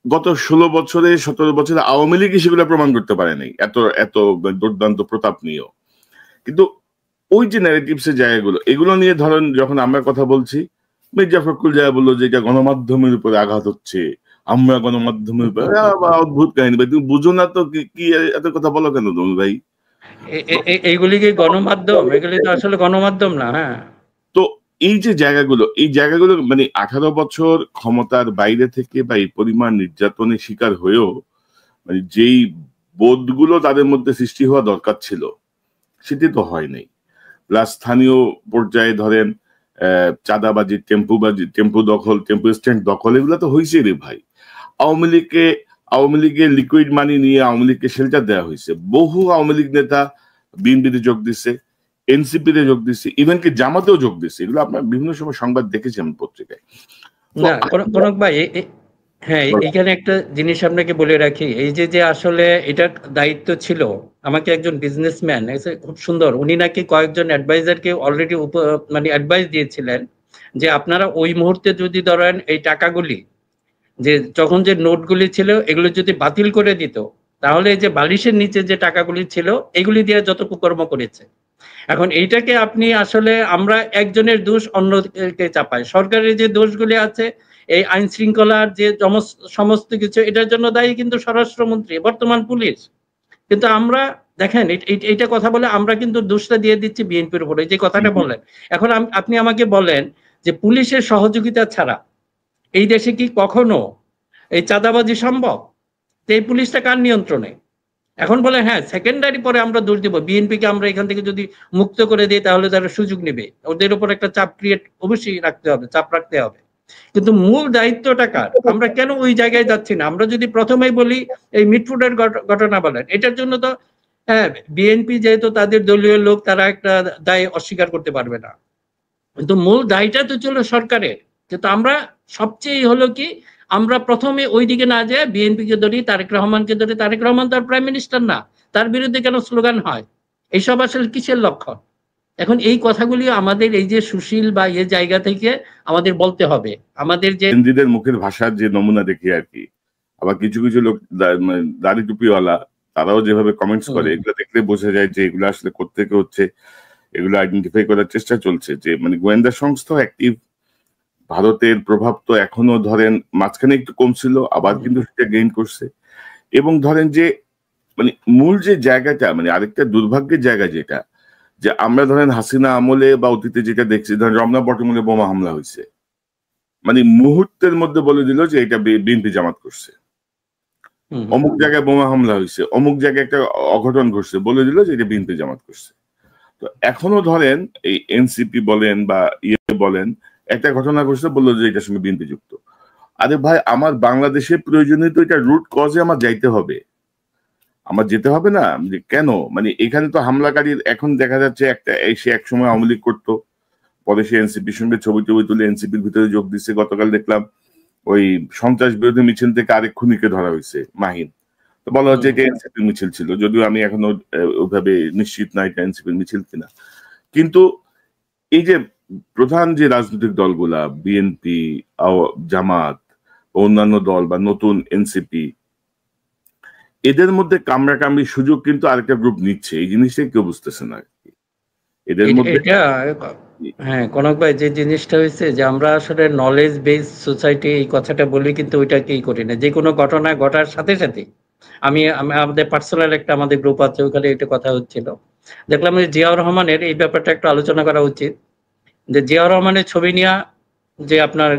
গত 16 বছরে 17 বছরে আওয়ামী লীগ সেগুলো প্রমাণ করতে পারে নাই, এত এত দুর্দান্ত প্রতাপ নিয়েও। কিন্তু ওই যে ন্যারেটিভস এর জায়গাগুলো, এগুলো নিয়ে ধরেন যখন আমরা কথা বলছি, মির্জা ফখরুল জায়গা বললো যে এটা গণমাধ্যমের উপরে আঘাত হচ্ছে, আমরা গণমাধ্যমের উপরে, অদ্ভুত কাহিনী ভাই, তুমি বুঝো না তো কি এত কথা বলো কেন তুমি ভাই? এইগুলি কি গণমাধ্যম? এগুলি তো আসলে গণমাধ্যম না। হ্যাঁ, তো এই যে জায়গাগুলো, এই জায়গাগুলো মানে 18 বছর ক্ষমতার বাইরে থেকে বা এই পরিমাণ নির্যাতনের শিকার হয়েও মানে যেই বোধগুলো তাদের মধ্যে সৃষ্টি হওয়া দরকার ছিল সেটি তো হয় নাই। প্লাস স্থানীয় পর্যায়ে ধরেন চাঁদাবাজি, টেম্পুবাজি, টেম্পু দখল, টেম্পু স্ট্যান্ড দখল, এগুলো তো হয়েছে রে ভাই। আওয়ামী লীগের লিকুইড মানি নিয়ে আওয়ামী লীগকে শেল্টার দেওয়া হয়েছে। বহু আওয়ামী লীগ নেতা বিএনপিতে যোগ দিচ্ছে, এনসিপিতে যোগ দিচ্ছে, ইভেন কি জামাতেও যোগ দিচ্ছে। এগুলো আপনার বিভিন্ন সময় সংবাদ দেখেছি আমি পত্রিকায়। না কনক ভাই, হ্যাঁ, এখানে একটা জিনিস আপনাকে বলে রাখি, এই যে আসলে এটা দায়িত্ব ছিল, আমাকে একজন বিজনেসম্যান খুব সুন্দর, উনি নাকি কয়েকজন অ্যাডভাইজারকে অলরেডি মানে অ্যাডভাইস দিয়েছিলেন যে আপনারা ওই মুহূর্তে যদি ধরেন এই টাকাগুলি, যে যখন যে নোটগুলি ছিল এগুলো যদি বাতিল করে দিত, তাহলে এই যে বালিশের নিচে যে টাকাগুলি ছিল এগুলি দিয়ে যত কুকর্ম করেছে। এখন এইটাকে আপনি আসলে আমরা একজনের দোষ অন্যকে চাপাই, সরকারের যে দোষগুলি আছে, এই আইন শৃঙ্খলার যে সমস্ত কিছু, এটার জন্য দায়ী কিন্তু স্বরাষ্ট্রমন্ত্রী, বর্তমান পুলিশ। কিন্তু আমরা দেখেন এইটা কথা বলে আমরা কিন্তু দোষটা দিয়ে দিচ্ছি বিএনপির উপরে, যে কথাটা বললেন। এখন আপনি আমাকে বলেন যে পুলিশের সহযোগিতা ছাড়া এই দেশে কি কখনো এই চাঁদাবাজি সম্ভব? এই পুলিশটা কার নিয়ন্ত্রণে? এখন বলে হ্যাঁ সেকেন্ডারি পরে আমরা দোষ দিব, বিএনপিকে আমরা এখান থেকে যদি মুক্ত করে দিই তাহলে তারা সুযোগ নেবে, ওদের উপর একটা চাপ ক্রিয়েট অবশ্যই রাখতে হবে, চাপ রাখতে হবে। কিন্তু মূল দায়িত্বটা কার? আমরা কেন ওই জায়গায় যাচ্ছি না? আমরা যদি প্রথমেই বলি এই মিটফুডের ঘটনা বলেন, এটার জন্য তো হ্যাঁ বিএনপি যেহেতু তাদের দলীয় লোক, তারা একটা দায় অস্বীকার করতে পারবে না, কিন্তু মূল দায়টা তো ছিল সরকারের। কিন্তু আমরা সবচেয়ে হলো কি, আমরা প্রথমে ওই দিকে না যেয়ে বিএনপিকে ধরি, তারেক রহমানকে ধরি। তারেক রহমান তার প্রাইম মিনিস্টার না, তার বিরুদ্ধে কেন স্লোগান হয়? এইসব আসলে কিসের লক্ষণ? এখন এই কথাগুলি আমাদের এই যে সুশীল বা এ জায়গা থেকে আমাদের বলতে হবে। আমাদের যে হিন্দীদের মুখের ভাষার যে নমুনা দেখি আর কি, আবার কিছু কিছু লোক দাড়ি টুপিওয়ালা তারাও যেভাবে কমেন্টস করে, এগুলো দেখলে বোঝা যায় যে এগুলো আসলে কোত্থেকে হচ্ছে, এগুলো আইডেন্টিফাই করার চেষ্টা চলছে। যে মানে গোয়েন্দা সংস্থা অ্যাক্টিভ, ভারতের প্রভাব তো এখনো ধরেন মাঝখানে একটু কম ছিল, আবার কিন্তু সেটা গেইন করছে। এবং ধরেন যে মানে মূল যে জায়গাটা, মানে আরেকটা দুর্ভাগ্যের জায়গা যেটা, যে আমরা ধরেন হাসিনা আমলে বা অতীতে যেটা দেখছি, ধরেন রমনা বটমূলে বোমা হামলা হয়েছে, মানে মুহূর্তের মধ্যে বলে দিল যে এটা বিএনপি জামাত করছে। অমুক জায়গায় বোমা হামলা হয়েছে, অমুক জায়গায় একটা অঘটন ঘটছে, বলে দিল যে এটা বিএনপি জামাত করছে। তো এখনো ধরেন এই এনসিপি বলেন বা ইয়ে বলেন, একটা ঘটনা ঘটছে, বললো যে এটার সঙ্গে বিএনপি যুক্ত। আরে ভাই, আমার বাংলাদেশের প্রয়োজনে তো এটা রুট কজে আমার যাইতে হবে, আমার যেতে হবে না? যে কেন, মানে এখানে তো হামলাকারীর এখন দেখা যাচ্ছে একটা, সে একসময় আওয়ামী লীগ করতো, পরে সে এনসিপির সঙ্গে ছবি টবি তুলে এনসিপির ভিতরে যোগ দিচ্ছে। গতকাল দেখলাম ওই সন্ত্রাস বিরোধী মিছিল থেকে আরেক খুনিকে ধরা হয়েছে, মাহিন। তো বলা হচ্ছে এটা এনসিপির মিছিল ছিল, যদিও আমি এখনো ওইভাবে নিশ্চিত না এটা এনসিপির মিছিল কিনা। কিন্তু এই যে প্রধান যে রাজনৈতিক দলগুলা, বিএনপি, জামাত, অন্যান্য দল বা নতুন এনসিপি, এদের মধ্যে কামড়াকামড়ি সুযোগ কিন্তু আরেকটা গ্রুপ নিচ্ছে, এই জিনিসটা কেউ বুঝতেছে না এদের মধ্যে। হ্যাঁ কনক ভাই, যে জিনিসটা হয়েছে যে আমরা আসলে নলেজ বেস সোসাইটি এই কথাটা বলি, কিন্তু ওইটাকেই করি না। যে কোনো ঘটনা ঘটার সাথে সাথে আমি আমাদের পার্সোনাল একটা আমাদের গ্রুপ আছে, ওখানে একটা কথা হচ্ছিল, দেখলাম যে জিয়াউর রহমানের এই ব্যাপারটা একটু আলোচনা করা উচিত। যে জিয়াউর রহমানের ছবি নিয়ে যে আপনার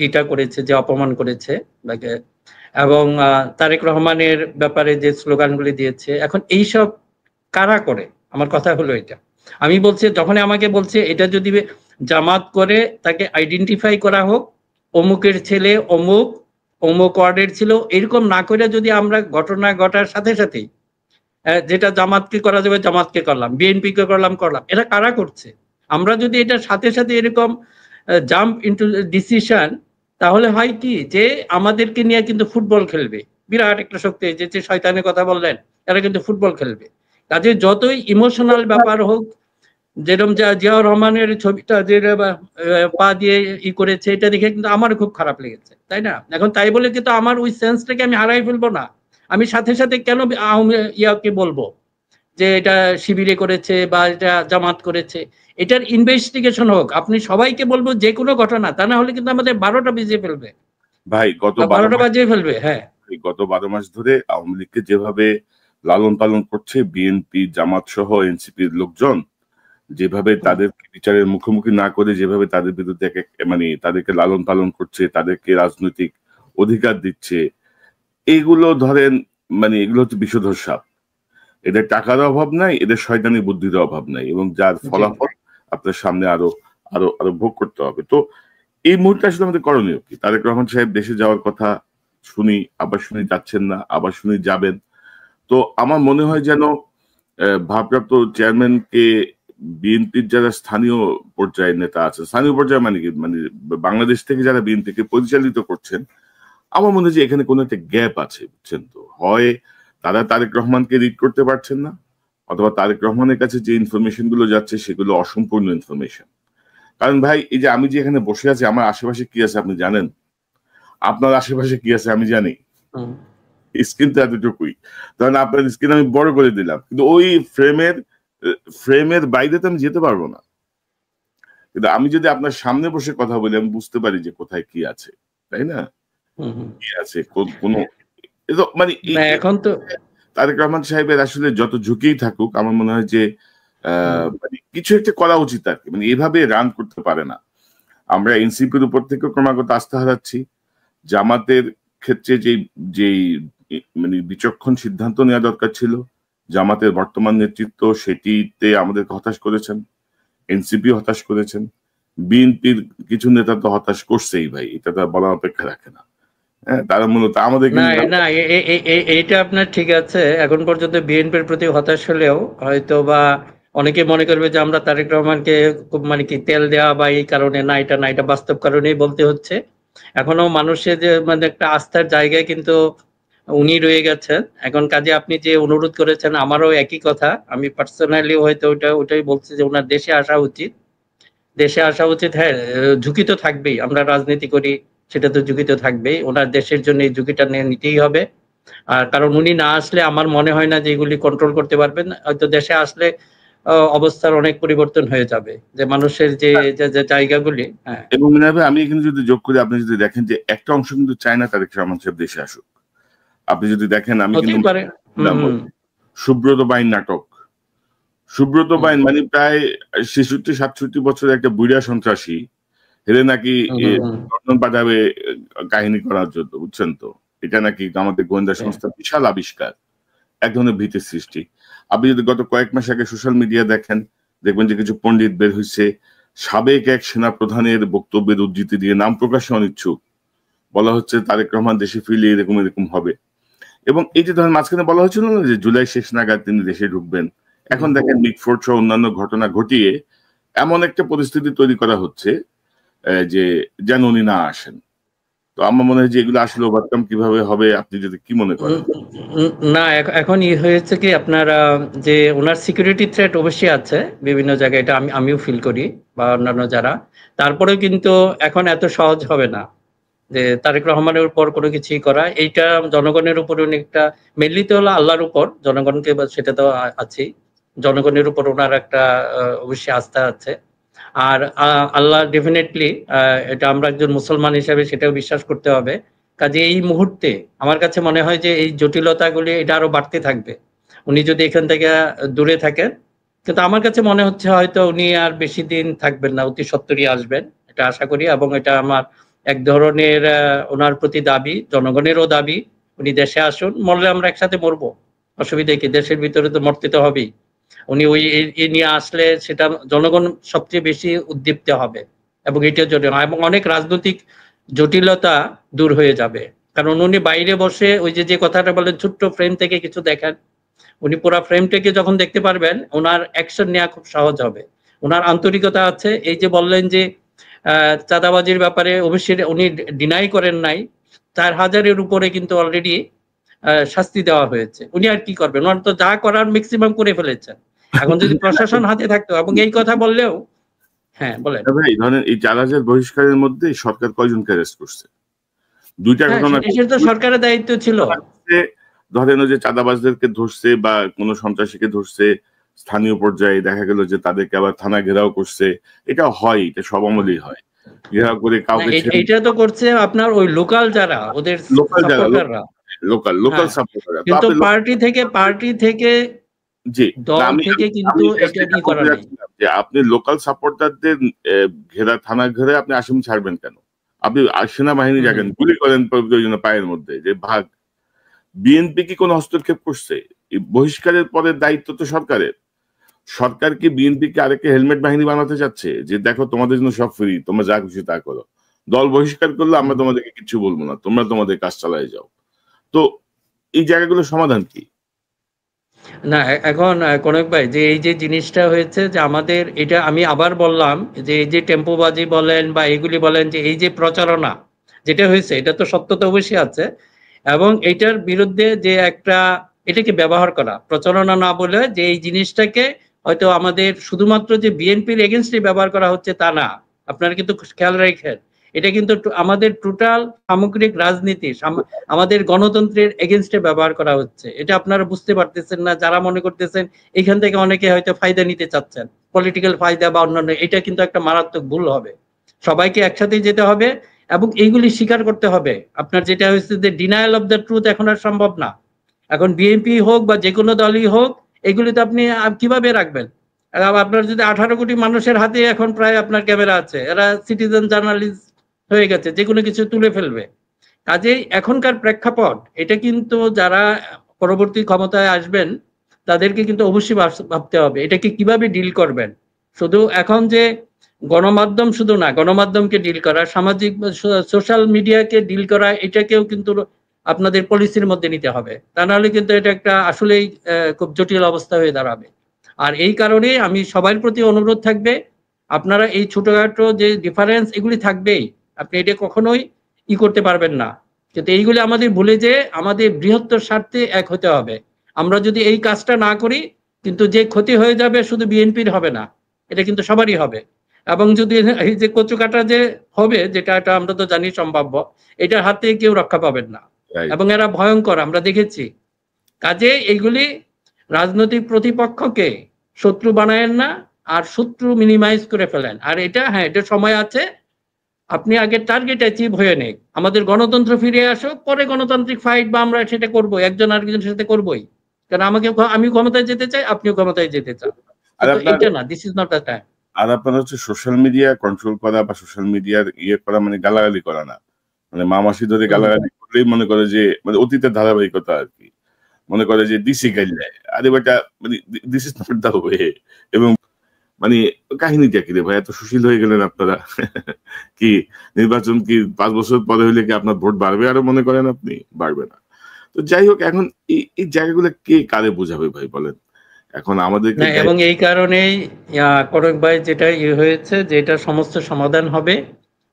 ইটা করেছে, যে অপমান করেছে তাকে, এবং তারেক রহমানের ব্যাপারে যে স্লোগানগুলি দিয়েছে, এখন এইসব কারা করে? আমার কথা হলো এটা, আমি বলছি যখন আমাকে বলছে এটা যদি জামাত করে তাকে আইডেন্টিফাই করা হোক, অমুকের ছেলে অমুক, অমুক ওয়ার্ডের ছিল, এরকম না করে যদি আমরা ঘটনা ঘটার সাথে সাথেই যেটা জামাতকে করা যাবে জামাতকে করলাম, বিএনপি কে করলাম, এটা কারা করছে? আমরা যদি এটা সাথে সাথে এরকম জাম্প ইনটু ডিসিশন, তাহলে হয় কি যে আমাদেরকে নিয়ে কিন্তু ফুটবল খেলবে বিরাট একটা শক্তি, যে শয়তানের কথা বললেন, এরা কিন্তু ফুটবল খেলবে। কাজে যতই ইমোশনাল ব্যাপার হোক, যেরকম জিয়াউর রহমানের ছবিটা যে পা দিয়ে ই করেছে, এটা দেখে কিন্তু আমার খুব খারাপ লেগেছে, তাই না? এখন তাই বলে কিন্তু আমার ওই সেন্সটাকে আমি হারাই ফেলবো না। আমি সাথে সাথে কেন ইয়াকে বলবো যে এটা শিবিরে করেছে বা এটা জামাত করেছে? এটার ইনভেস্টিগেশন হোক। আপনি সবাইকে বলবো যে কোনো ঘটনা, তা না হলে কিন্তু আমাদের 12টা বেজে ফেলবে ভাই। গত 12টা বাজিয়ে ফেলবে। হ্যাঁ, গত 12 মাস ধরে আওয়ামী লীগকে যেভাবে লালন পালন করছে বিএনপি, জামাত সহ এনসিপির লোকজন, যেভাবে তাদেরকে বিচারের মুখোমুখি না করে যেভাবে তাদের বিরুদ্ধে মানে তাদেরকে লালন পালন করছে, তাদেরকে রাজনৈতিক অধিকার দিচ্ছে, এগুলো ধরেন মানে এগুলো হচ্ছে বিষধর সাপ। এদের টাকার অভাব নাই, এদের শয়তানি বুদ্ধির অভাব নাই, এবং যার ফলাফল আপনার সামনে আরো আরো আরো ভোগ করতে হবে। তো এই মুহূর্তে আসলে আমাদের করণীয় কি? তারেক রহমান সাহেব দেশে যাওয়ার কথা শুনি, আবার শুনি যাচ্ছেন না, আবার শুনি যাবেন। তো আমার মনে হয় যেন ভারপ্রাপ্ত চেয়ারম্যানকে বিএনপির যারা স্থানীয় পর্যায়ের নেতা আছে, স্থানীয় পর্যায়ে মানে কি, মানে বাংলাদেশ থেকে যারা বিএনপিকে পরিচালিত করছেন, আমার মনে হয় যে এখানে কোনো একটা গ্যাপ আছে, বুঝছেন তো। হয় তারা তারেক রহমানকে রিড করতে পারছেন না, অথবা তারেক রহমানের কাছে যে ইনফরমেশন গুলো যাচ্ছে সেগুলো অসম্পূর্ণ ইনফরমেশন। কারণ ভাই, এই যে আমি যে এখানে বসে আছি, আমার আশেপাশে কি আছে আপনি জানেন? আপনার আশেপাশে কি আছে আমি জানি। হুম। স্ক্রিন তো এতটুকুই, ধরেন আপনার স্ক্রিন আমি বড় করে দিলাম, কিন্তু ওই ফ্রেমের বাইরে তো আমি যেতে পারবো না। কিন্তু আমি যদি আপনার সামনে বসে কথা বলি, আমি বুঝতে পারি যে কোথায় কি আছে, তাই না? হুম, হুম। কি আছে কোন মানে না এখন তো তারেক রহমান সাহেবের আসলে যত ঝুঁকিই থাকুক, আমার মনে হয় যে মানে কিছু একটা করা উচিত আর কি। মানে এভাবে রান করতে পারে না। আমরা এনসিপির উপর থেকে ক্রমাগত আস্থা হারাচ্ছি। জামাতের ক্ষেত্রে যেই মানে বিচক্ষণ সিদ্ধান্ত নেওয়া দরকার ছিল, জামাতের বর্তমান নেতৃত্ব সেটিতে আমাদেরকে হতাশ করেছেন। এনসিপি হতাশ করেছেন। বিএনপির কিছু নেতা তো হতাশ করছেই ভাই, এটা তো বলার অপেক্ষা রাখে না। হ্যাঁ, তারা মূলত আমাদেরকে না নিয়ে না এইটা আপনার ঠিক আছে। এখন পর্যন্ত বিএনপির প্রতি হতাশ হলেও হয়তো বা অনেকে মনে করবে যে আমরা তারেক রহমানকে খুব মানে কি তেল দেওয়া বা এই কারণে, না এটা না, এটা বাস্তব কারণেই বলতে হচ্ছে। এখনো মানুষের যে মানে একটা আস্থার জায়গায় কিন্তু উনি রয়ে গেছেন। এখন কাজে আপনি যে অনুরোধ করেছেন, আমারও একই কথা। আমি পার্সোনালি হয়তো ওটাই বলছি যে ওনার দেশে আসা উচিত। দেশে আসা উচিত। হ্যাঁ, ঝুঁকি তো থাকবেই। আমরা রাজনীতি করি, সেটা তো ঝুঁকি তো থাকবেই। ওনার দেশের জন্য এই ঝুঁকিটা নিতেই হবে। আর কারণ উনি না আসলে আমার মনে হয় না যে এগুলি কন্ট্রোল করতে পারবেন। হয়তো দেশে আসলে অবস্থার অনেক পরিবর্তন হয়ে যাবে। যে মানুষের যে জায়গাগুলি, হ্যাঁ। এবং মিনার ভাই, আমি এখানে যদি যোগ করি, আপনি যদি দেখেন যে একটা অংশ কিন্তু চায় না তারেক রহমান সাহেব দেশে আসুক। আপনি যদি দেখেন, আমি কিন্তু হতেই পারে। হুম, হুম। সুব্রত বাইন নাটক, সুব্রত বাইন মানে প্রায় 66-67 বছরের একটা বুড়া সন্ত্রাসী, হেরে নাকি লন্ডন পাঠাবে কাহিনী করার জন্য, বুঝছেন তো। এটা নাকি আমাদের গোয়েন্দা সংস্থার বিশাল আবিষ্কার, এক ধরনের ভীতির সৃষ্টি। আপনি যদি গত কয়েক মাস আগে সোশ্যাল মিডিয়া দেখেন, দেখবেন যে কিছু পণ্ডিত বের হয়েছে সাবেক এক সেনা প্রধানের বক্তব্যের উদ্ধৃতি দিয়ে নাম প্রকাশে অনিচ্ছুক। বলা হচ্ছে তারেক রহমান দেশে ফিরলে এরকম এরকম হবে। এবং এই যে ধরেন মাঝখানে বলা হয়েছিল না যে জুলাই শেষ নাগাদ তিনি দেশে ঢুকবেন, এখন দেখেন মিটফোর্ড সহ অন্যান্য ঘটনা ঘটিয়ে এমন একটা পরিস্থিতি তৈরি করা হচ্ছে যে যেন উনি না আসেন। তো আমার মনে হয় যে এগুলো আসলে ওভারকাম কিভাবে হবে, আপনি যদি কি মনে করেন? না এখন হয়েছে কি আপনার যে ওনার সিকিউরিটি থ্রেট অবশ্যই আছে বিভিন্ন জায়গায়, এটা আমিও ফিল করি বা অন্যান্য যারা। তারপরেও কিন্তু এখন এত সহজ হবে না যে তারেক রহমানের উপর কোনো কিছুই করা। এইটা জনগণের উপর অনেকটা, মেনলি তো হলো আল্লাহর উপর, জনগণকে সেটা তো আছেই। জনগণের উপর ওনার একটা অবশ্যই আস্থা আছে। আর আল্লাহ ডেফিনেটলি, এটা আমরা একজন মুসলমান হিসেবে সেটাও বিশ্বাস করতে হবে। কাজে এই মুহূর্তে আমার কাছে মনে হয় যে এই জটিলতাগুলি এটা আরো বাড়তে থাকবে উনি যদি এখান থেকে দূরে থাকেন। কিন্তু আমার কাছে মনে হচ্ছে হয়তো উনি আর বেশি দিন থাকবেন না, অতি সত্বরই আসবেন, এটা আশা করি। এবং এটা আমার এক ধরনের ওনার প্রতি দাবি, জনগণেরও দাবি। উনি দেশে আসুন, মরলে আমরা একসাথে মরবো, অসুবিধা কি? দেশের ভিতরে তো মরতে তো হবেই। উনি ওই নিয়ে আসলে সেটা জনগণ সবচেয়ে বেশি উদ্দীপ্ত হবে এবং এটার জন্য, এবং অনেক রাজনৈতিক জটিলতা দূর হয়ে যাবে। কারণ উনি বাইরে বসে ওই যে কথাটা বলেন, ছোট্ট ফ্রেম থেকে কিছু দেখেন, উনি পুরো ফ্রেমটাকে যখন দেখতে পারবেন, ওনার অ্যাকশন নেওয়া খুব সহজ হবে। ওনার আন্তরিকতা আছে। এই যে বললেন যে চাঁদাবাজির ব্যাপারে, অবশ্যই উনি ডিনাই করেন নাই। 4000-এর উপরে কিন্তু অলরেডি শাস্তি দেওয়া হয়েছে। উনি আর কি করবেন? ওনার তো যা করার ম্যাক্সিমাম করে ফেলেছেন। এখন যদি প্রশাসন হাতে থাকতো এবং এই কথা বললেও, হ্যাঁ বলেন। ভাই ধরেন এই 4000 বহিষ্কারের মধ্যে সরকার কয়জনকে অ্যারেস্ট করছে? দুইটা হ্যাঁ, ঘটনা সেটা তো সরকারের দায়িত্ব ছিল। ধরেন ওই যে চাঁদাবাজদেরকে ধরছে বা কোনো সন্ত্রাসীকে ধরছে, স্থানীয় পর্যায়ে দেখা গেল যে তাদেরকে আবার থানা ঘেরাও করছে। এটা হয়, এটা সব আমলেই হয়। ঘেরাও করে কাউকে এইটা তো করছে আপনার ওই লোকাল যারা ওদের লোকাল যারা সাপোর্টাররা। লোকাল হ্যাঁ, সাপোর্টাররা। তো কিন্তু আপনি পার্টি থেকে জি, না, দল আমি থেকে আমি কিন্তু আমি এটা এটা করা বলতে নাই। যাচ্ছিলাম যে আপনি লোকাল সাপোর্টারদের থানা ঘেরে আপনি আসামি ছাড়বেন কেন? আপনি সেনাবাহিনী হুম, জানেন, গুলি করেন প্রয়োজনে পায়ের মধ্যে যে ভাগ। বিএনপি কি কোনো হস্তক্ষেপ করছে? এই বহিষ্কারের পরের দায়িত্ব তো সরকারের। সরকার কি বিএনপি কে আরেকটা হেলমেট বাহিনী বানাতে চাচ্ছে যে দেখো তোমাদের জন্য সব ফ্রি, তোমরা যা খুশি তা করো, দল বহিষ্কার করলে আমরা তোমাদেরকে কিচ্ছু বলবো না, তোমরা তোমাদের কাজ চালায় যাও। তো এই জায়গাগুলোর সমাধান কি? না এখন কনক ভাই, যে এই যে জিনিসটা হয়েছে যে আমাদের এটা, আমি আবার বললাম যে এই যে টেম্পোবাজি বলেন বা এগুলি বলেন, যে এই যে প্রচারণা, যেটা হয়েছে এটা তো সত্যতা অবশ্যই আছে, এবং এটার বিরুদ্ধে যে একটা এটাকে ব্যবহার করা, প্রচারণা না বলে যে এই জিনিসটাকে হয়তো আমাদের শুধুমাত্র যে বিএনপির এগেনস্টে ব্যবহার করা হচ্ছে তা না, আপনারা কিন্তু খেয়াল রাখেন এটা কিন্তু আমাদের টোটাল সামগ্রিক রাজনীতি, আমাদের গণতন্ত্রের এগেনস্টে ব্যবহার করা হচ্ছে। এটা আপনারা বুঝতে পারতেছেন না, যারা মনে করতেছেন এখান থেকে অনেকে হয়তো ফায়দা নিতে চাচ্ছেন, পলিটিক্যাল ফায়দা বা অন্যান্য, এটা কিন্তু একটা মারাত্মক ভুল হবে। সবাইকে একসাথে যেতে হবে এবং এইগুলি স্বীকার করতে হবে। আপনার যেটা হচ্ছে যে ডিনায়াল অফ দ্য ট্রুথ এখন আর সম্ভব না। এখন বিএনপি হোক বা যে কোনো দলই হোক, এগুলি তো আপনি কিভাবে রাখবেন? আপনার যদি 18 কোটি মানুষের হাতে এখন প্রায় আপনার ক্যামেরা আছে, এরা সিটিজেন জার্নালিস্ট হয়ে গেছে, যে কোনো কিছু তুলে ফেলবে। কাজেই এখনকার প্রেক্ষাপট এটা কিন্তু যারা পরবর্তী ক্ষমতায় আসবেন তাদেরকে কিন্তু অবশ্যই ভাবতে হবে এটাকে কিভাবে ডিল করবেন। শুধু এখন যে গণমাধ্যম শুধু না, গণমাধ্যমকে ডিল করা, সামাজিক সোশ্যাল মিডিয়াকে ডিল করা, এটাকেও কিন্তু আপনাদের পলিসির মধ্যে নিতে হবে, তা নাহলে কিন্তু এটা একটা আসলেই খুব জটিল অবস্থা হয়ে দাঁড়াবে। আর এই কারণে আমি সবার প্রতি অনুরোধ থাকবে, আপনারা এই ছোটখাটো যে ডিফারেন্স এগুলি থাকবেই, আপনি এটা কখনোই করতে পারবেন না, কিন্তু এইগুলি আমাদের ভুলে যে আমাদের বৃহত্তর স্বার্থে এক হতে হবে। আমরা যদি এই কাজটা না করি কিন্তু যে ক্ষতি হয়ে যাবে শুধু বিএনপির হবে না, এটা কিন্তু সবারই হবে। এবং যদি এই যে কচু কাটা যে হবে, যেটা এটা আমরা তো জানি সম্ভাব্য, এটার হাত থেকে কেউ রক্ষা পাবেন না, এবং এরা ভয়ঙ্কর আমরা দেখেছি। কাজে এইগুলি রাজনৈতিক প্রতিপক্ষকে শত্রু বানায়েন না, আর শত্রু মিনিমাইজ করে ফেলেন। আর এটা হ্যাঁ, এটা সময় আছে, আপনি আগে টার্গেট অ্যাচিভ হয়ে নেই, আমাদের গণতন্ত্র ফিরে আসুক, পরে গণতান্ত্রিক ফাইট বা আমরা সেটা করবো, একজন আরেকজনের সাথে করবোই। কারণ আমি ক্ষমতায় যেতে চাই, আপনিও ক্ষমতায় যেতে চান, এটা না, this is not the time. আর আপনার হচ্ছে সোশ্যাল মিডিয়া কন্ট্রোল করা বা সোশ্যাল মিডিয়ার করা মানে গালাগালি করা না, মানে মামাসি ধরে গালাগালি করলেই মনে করে যে মানে অতীতের ধারাবাহিকতা আর কি, মনে করে যে দিসি গাইলে আরে বেটা, মানে this is not the way. এবং মানে কাহিনীটা কি রে ভাই, এত সুশীল হয়ে গেলেন আপনারা? কি নির্বাচন কি 5 বছর পরে হইলে কি আপনার ভোট বাড়বে আরো মনে করেন আপনি? বাড়বে না। তো যাই হোক, এখন এই জায়গাগুলো কে কারে বোঝাবে ভাই বলেন? এখন আমাদেরকে এবং এই কারণেই করক ভাই যেটা হয়েছে যে এটা সমস্ত সমাধান হবে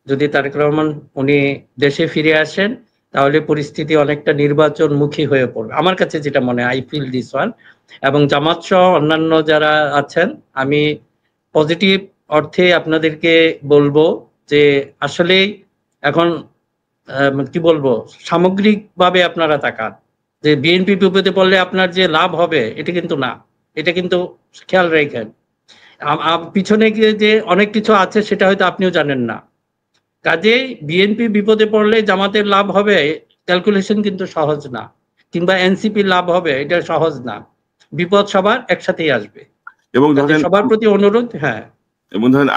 যদি তারেক রহমান উনি দেশে ফিরে আসেন, তাহলে পরিস্থিতি অনেকটা নির্বাচনমুখী হয়ে পড়বে, আমার কাছে যেটা মনে হয়, আই ফিল দিস ওয়ান। এবং জামাত সহ অন্যান্য যারা আছেন, আমি পজিটিভ অর্থে আপনাদেরকে বলবো যে আসলে এখন কি বলবো, সামগ্রিকভাবে আপনারা তাকান যে বিএনপি বিপদে পড়লে আপনার যে লাভ হবে এটা কিন্তু না, এটা কিন্তু খেয়াল রাখেন। পিছনে গিয়ে যে অনেক কিছু আছে সেটা হয়তো আপনিও জানেন না। কাজেই বিএনপি বিপদে পড়লে জামাতের লাভ হবে, ক্যালকুলেশন কিন্তু সহজ না, কিংবা এনসিপি লাভ হবে, এটা সহজ না। বিপদ সবার একসাথেই আসবে, এবং সবার প্রতি অনুরোধ। হ্যাঁ, এবং ধরেন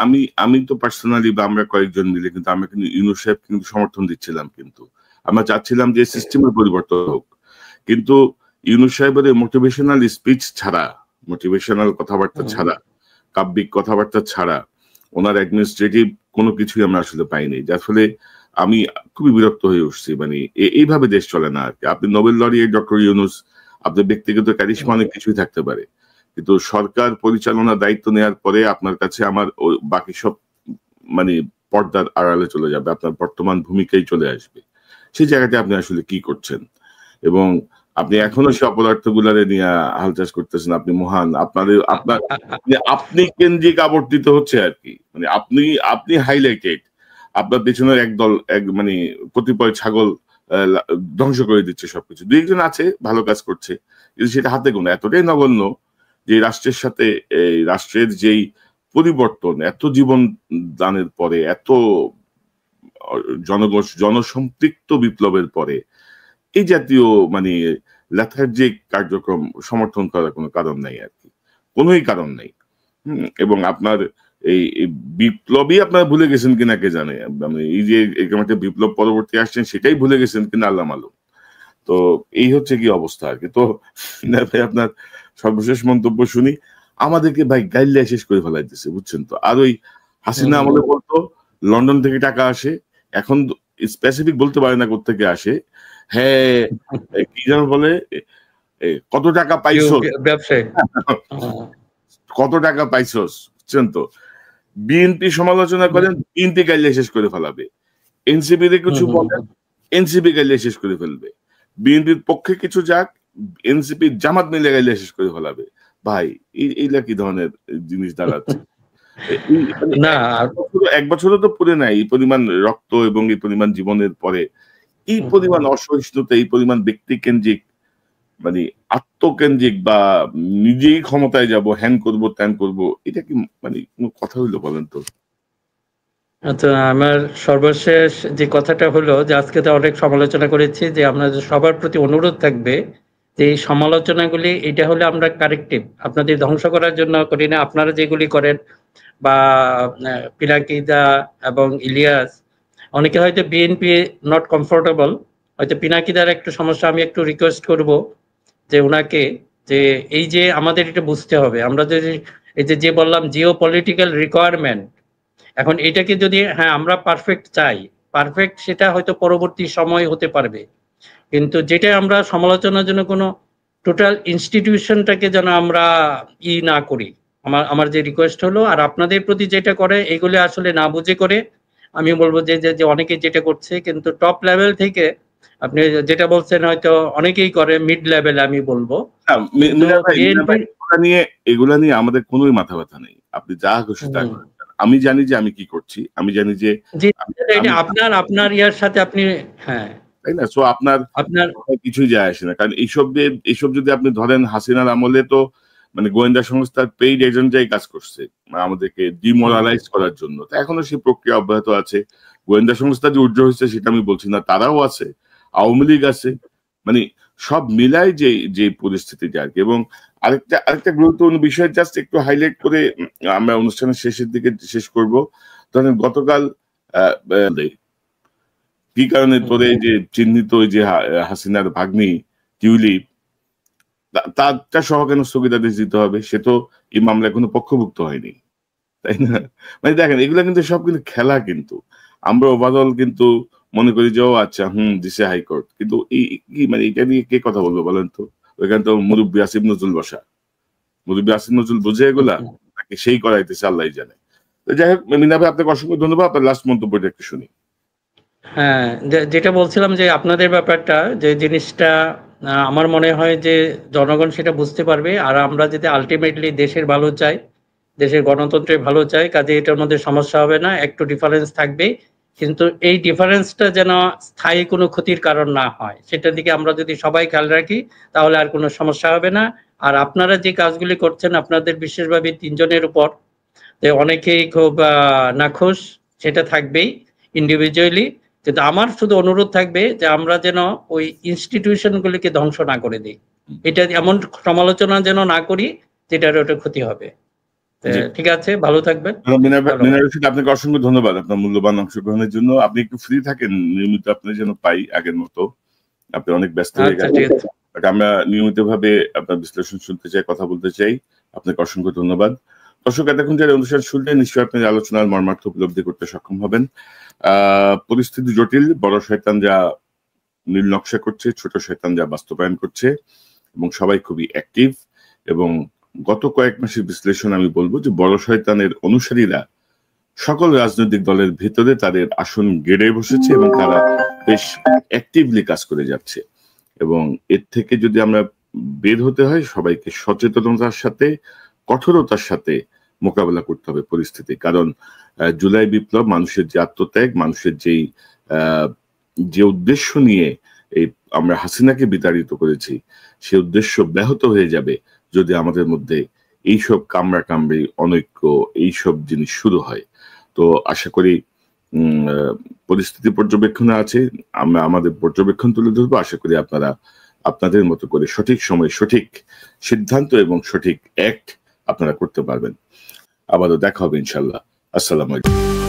আমি তো পার্সোনালি বা আমরা কয়েকজন মিলে কিন্তু আমরা কিন্তু ইউনূস সাহেব কিন্তু সমর্থন দিচ্ছিলাম, কিন্তু আমরা চাচ্ছিলাম যে সিস্টেমের পরিবর্তন হোক। কিন্তু ইউনূস সাহেবের মোটিভেশনাল স্পিচ ছাড়া, মোটিভেশনাল কথাবার্তা ছাড়া, কাব্যিক কথাবার্তা ছাড়া ওনার অ্যাডমিনিস্ট্রেটিভ কোনো কিছুই আমরা আসলে পাইনি, যার ফলে আমি খুবই বিরক্ত হয়ে উঠছি। মানে এইভাবে দেশ চলে না আর কি। আপনি নোবেল লরিয়েট ডক্টর ইউনূস, আপনার ব্যক্তিগত ক্যারিশমা অনেক কিছুই থাকতে পারে, কিন্তু সরকার পরিচালনার দায়িত্ব নেওয়ার পরে আপনার কাছে আমার বাকি সব মানে পর্দার আড়ালে চলে যাবে, আপনার বর্তমান ভূমিকাই চলে আসবে। সেই জায়গাতে আপনি আসলে কি করছেন, এবং আপনি এখনো সে অপদার্থ গুলারে নিয়ে হালচাষ করতেছেন। আপনি মহান, আপনি কেন্দ্রিক আবর্তিত হচ্ছে আর কি, মানে আপনি হাইলাইটেড, আপনার পেছনের একদল মানে কতিপয় ছাগল ধ্বংস করে দিচ্ছে সবকিছু। দুই একজন আছে ভালো কাজ করছে, কিন্তু সেটা হাতে গোনা, এতটাই নগণ্য যে রাষ্ট্রের সাথে এই রাষ্ট্রের যেই পরিবর্তন, এত জীবন দানের পরে, এত জনসম্পৃক্ত বিপ্লবের পরে এই জাতীয় মানে লেথার্জিক কার্যক্রম সমর্থন করার কোনো কারণ নাই আর কি, কোনোই কারণ নেই। এবং আপনার এই বিপ্লবই আপনারা ভুলে গেছেন কিনা কে জানে, মানে এই যে এরকম একটা বিপ্লব পরবর্তী আসছেন সেটাই ভুলে গেছেন কিনা আল্লাহ মালুম। তো এই হচ্ছে কি অবস্থা আর কি। তো ভাই আপনার সর্বশেষ মন্তব্য শুনি। আমাদেরকে ভাই গাইল্লা শেষ করে ফেলাই দিচ্ছে, বুঝছেন তো। আর ওই হাসিনা আমলে বলতো লন্ডন থেকে টাকা আসে, এখন স্পেসিফিক বলতে পারে না কোত্থেকে আসে। হ্যাঁ, কি যেন বলে, কত টাকা পাইছো, কত টাকা পাইছোস, বুঝছেন তো। বিএনপি সমালোচনা করেন, বিএনপি গাইলে শেষ করে ফেলাবে। এনসিপি তে কিছু বলেন, এনসিপি গাইলে শেষ করে ফেলবে। বিএনপির পক্ষে কিছু যাক, এনসিপি জামাত মিলে গাইলে শেষ করে ফেলাবে। ভাই এইটা কি ধরনের জিনিস দাঁড়াচ্ছে? মানে না, এক বছরও তো পুরে নাই এই পরিমাণ রক্ত এবং এই পরিমাণ জীবনের পরে এই পরিমাণ অসহিষ্ণুতা, এই পরিমাণ ব্যক্তি কেন্দ্রিক, মানে আত্মকেন্দ্রিক বা নিজেই ক্ষমতায় যাব, হ্যান করব ত্যান করব, এটা কি মানে কোনো কথা হইলো বলেন তো? আচ্ছা, আমার সর্বশেষ যে কথাটা হলো যে আজকে তো অনেক সমালোচনা করেছি, যে আপনাদের সবার প্রতি অনুরোধ থাকবে যে এই সমালোচনাগুলি এটা হলে আমরা কারেক্টিভ, আপনাদের ধ্বংস করার জন্য করি না। আপনারা যেগুলি করেন বা পিনাকিদা এবং ইলিয়াস, অনেকে হয়তো বিএনপি নট কমফোর্টেবল, হয়তো পিনাকিদার একটু সমস্যা, আমি একটু রিকোয়েস্ট করব যে ওনাকে, যে এই যে আমাদের এটা বুঝতে হবে, আমরা যদি এই যে বললাম জিও পলিটিক্যাল রিকোয়ারমেন্ট, এখন এটাকে যদি হ্যাঁ আমরা পারফেক্ট চাই, পারফেক্ট সেটা হয়তো পরবর্তী সময় হতে পারবে, কিন্তু যেটা আমরা সমালোচনার জন্য কোনো টোটাল ইনস্টিটিউশনটাকে যেন আমরা না করি। আমার যে রিকোয়েস্ট হলো, আর আপনাদের প্রতি যেটা করে এগুলো আসলে না বুঝে করে, আমি বলবো যে যে অনেকে যেটা করছে, কিন্তু টপ লেভেল থেকে আপনি যেটা বলছেন হয়তো অনেকেই করে, মিড লেভেলে আমি বলবো। এগুলা নিয়ে আমাদের কোনোই মাথা ব্যথা নেই, আপনি যা খুশি তা করেন। আমি জানি যে আমি কি করছি, আমি জানি যে আপনার ইয়ার সাথে আপনি, হ্যাঁ তাই না, সো আপনার কিছুই যায় আসে না। কারণ এইসব যদি আপনি ধরেন হাসিনার আমলে তো মানে গোয়েন্দা সংস্থার পেইড এজেন্টরাই কাজ করছে আমাদেরকে ডিমোরালাইজ করার জন্য। তো এখনো সেই প্রক্রিয়া অব্যাহত আছে। গোয়েন্দা সংস্থা যে উজ্জ্বল হয়েছে সেটা আমি বলছি না, তারাও আছে, আওয়ামী লীগ আছে, মানে সব মিলাই যে পরিস্থিতিটা আর কি। এবং আরেকটা গুরুত্বপূর্ণ বিষয় জাস্ট একটু হাইলাইট করে আমরা অনুষ্ঠানের শেষের দিকে শেষ করব। ধরেন গতকাল কি কারণে তোরে যে চিহ্নিত ওই যে হাসিনার ভাগ্নি টিউলিপ, তারটা সহ কেন স্থগিতাদেশ দিতে হবে? সে তো এই মামলায় কোনো পক্ষভুক্ত হয়নি, তাই না? মানে দেখেন এগুলো কিন্তু সব কিন্তু খেলা, কিন্তু আমরা ওভারঅল কিন্তু মনে করি যে ও আচ্ছা দিছে হাইকোর্ট, কিন্তু এই কি মানে এটা নিয়ে কে কথা বলবো বলেন তো? ওইখানে তো মুরব্বী আসিফ নজরুল বসা, মুরব্বী আসিফ নজরুল বুঝে এগুলা নাকি সেই করাইতেছে আল্লাহ জানে। তো যাই হোক, মিনা ভাই আপনাকে অসংখ্য ধন্যবাদ। আপনার লাস্ট মন্তব্যটা একটু শুনি। হ্যাঁ, যেটা বলছিলাম যে আপনাদের ব্যাপারটা, যে জিনিসটা আমার মনে হয় যে জনগণ সেটা বুঝতে পারবে, আর আমরা যদি আলটিমেটলি দেশের ভালো চাই, দেশের গণতন্ত্রের ভালো চাই, কাজে এটার মধ্যে সমস্যা হবে না, একটু ডিফারেন্স থাকবে, কিন্তু এই ডিফারেন্সটা যেন স্থায়ী কোনো ক্ষতির কারণ না হয়, সেটার দিকে আমরা যদি সবাই খেয়াল রাখি তাহলে আর কোনো সমস্যা হবে না। আর আপনারা যে কাজগুলি করছেন, আপনাদের বিশেষভাবে তিনজনের উপর যে অনেকেই খুব নাখুশ, সেটা থাকবেই ইন্ডিভিজুয়ালি, কিন্তু আমার শুধু অনুরোধ থাকবে যে আমরা যেন ওই ইনস্টিটিউশনগুলিকে ধ্বংস না করে দিই, এটা এমন সমালোচনা যেন না করি যেটার ওটা ক্ষতি হবে। ঠিক আছে, ভালো থাকবেন। আপনাকে অসংখ্য ধন্যবাদ আপনার মূল্যবান অংশগ্রহণের জন্য। আপনি একটু ফ্রি থাকেন নিয়মিত, আপনি যেন পাই আগের মতো, আপনি অনেক ব্যস্ত হয়ে গেছেন। আমরা নিয়মিত ভাবে আপনার বিশ্লেষণ শুনতে চাই, কথা বলতে চাই। আপনাকে অসংখ্য ধন্যবাদ। দর্শক, এতক্ষণ যারা অনুষ্ঠান শুনলেন নিশ্চয়ই আপনি আলোচনার মর্মার্থ উপলব্ধি করতে সক্ষম হবেন। পরিস্থিতি জটিল, বড় শয়তান যা নীল নকশা করছে, ছোট শয়তান যা বাস্তবায়ন করছে, এবং সবাই খুবই অ্যাক্টিভ। এবং গত কয়েক মাসের বিশ্লেষণ আমি বলবো যে বড় শয়তানের অনুসারীরা সকল রাজনৈতিক দলের ভেতরে তাদের আসন গেড়ে বসেছে এবং তারা বেশ অ্যাক্টিভলি কাজ করে যাচ্ছে। এবং এর থেকে যদি আমরা বের হতে হয়, সবাইকে সচেতনতার সাথে, কঠোরতার সাথে মোকাবেলা করতে হবে পরিস্থিতি। কারণ জুলাই বিপ্লব, মানুষের যে আত্মত্যাগ, মানুষের যে উদ্দেশ্য নিয়ে এই আমরা হাসিনাকে বিতাড়িত করেছি, সে উদ্দেশ্য ব্যাহত হয়ে যাবে যদি আমাদের মধ্যে এইসব কামড়াকামড়ি, অনৈক্য, এইসব জিনিস শুরু হয়। তো আশা করি পরিস্থিতি পর্যবেক্ষণে আছে, আমরা আমাদের পর্যবেক্ষণ তুলে ধরবো। আশা করি আপনারা আপনাদের মতো করে সঠিক সময় সঠিক সিদ্ধান্ত এবং সঠিক অ্যাক্ট আপনারা করতে পারবেন। আবারও দেখা হবে ইনশাল্লাহ। আসসালামু আলাইকুম।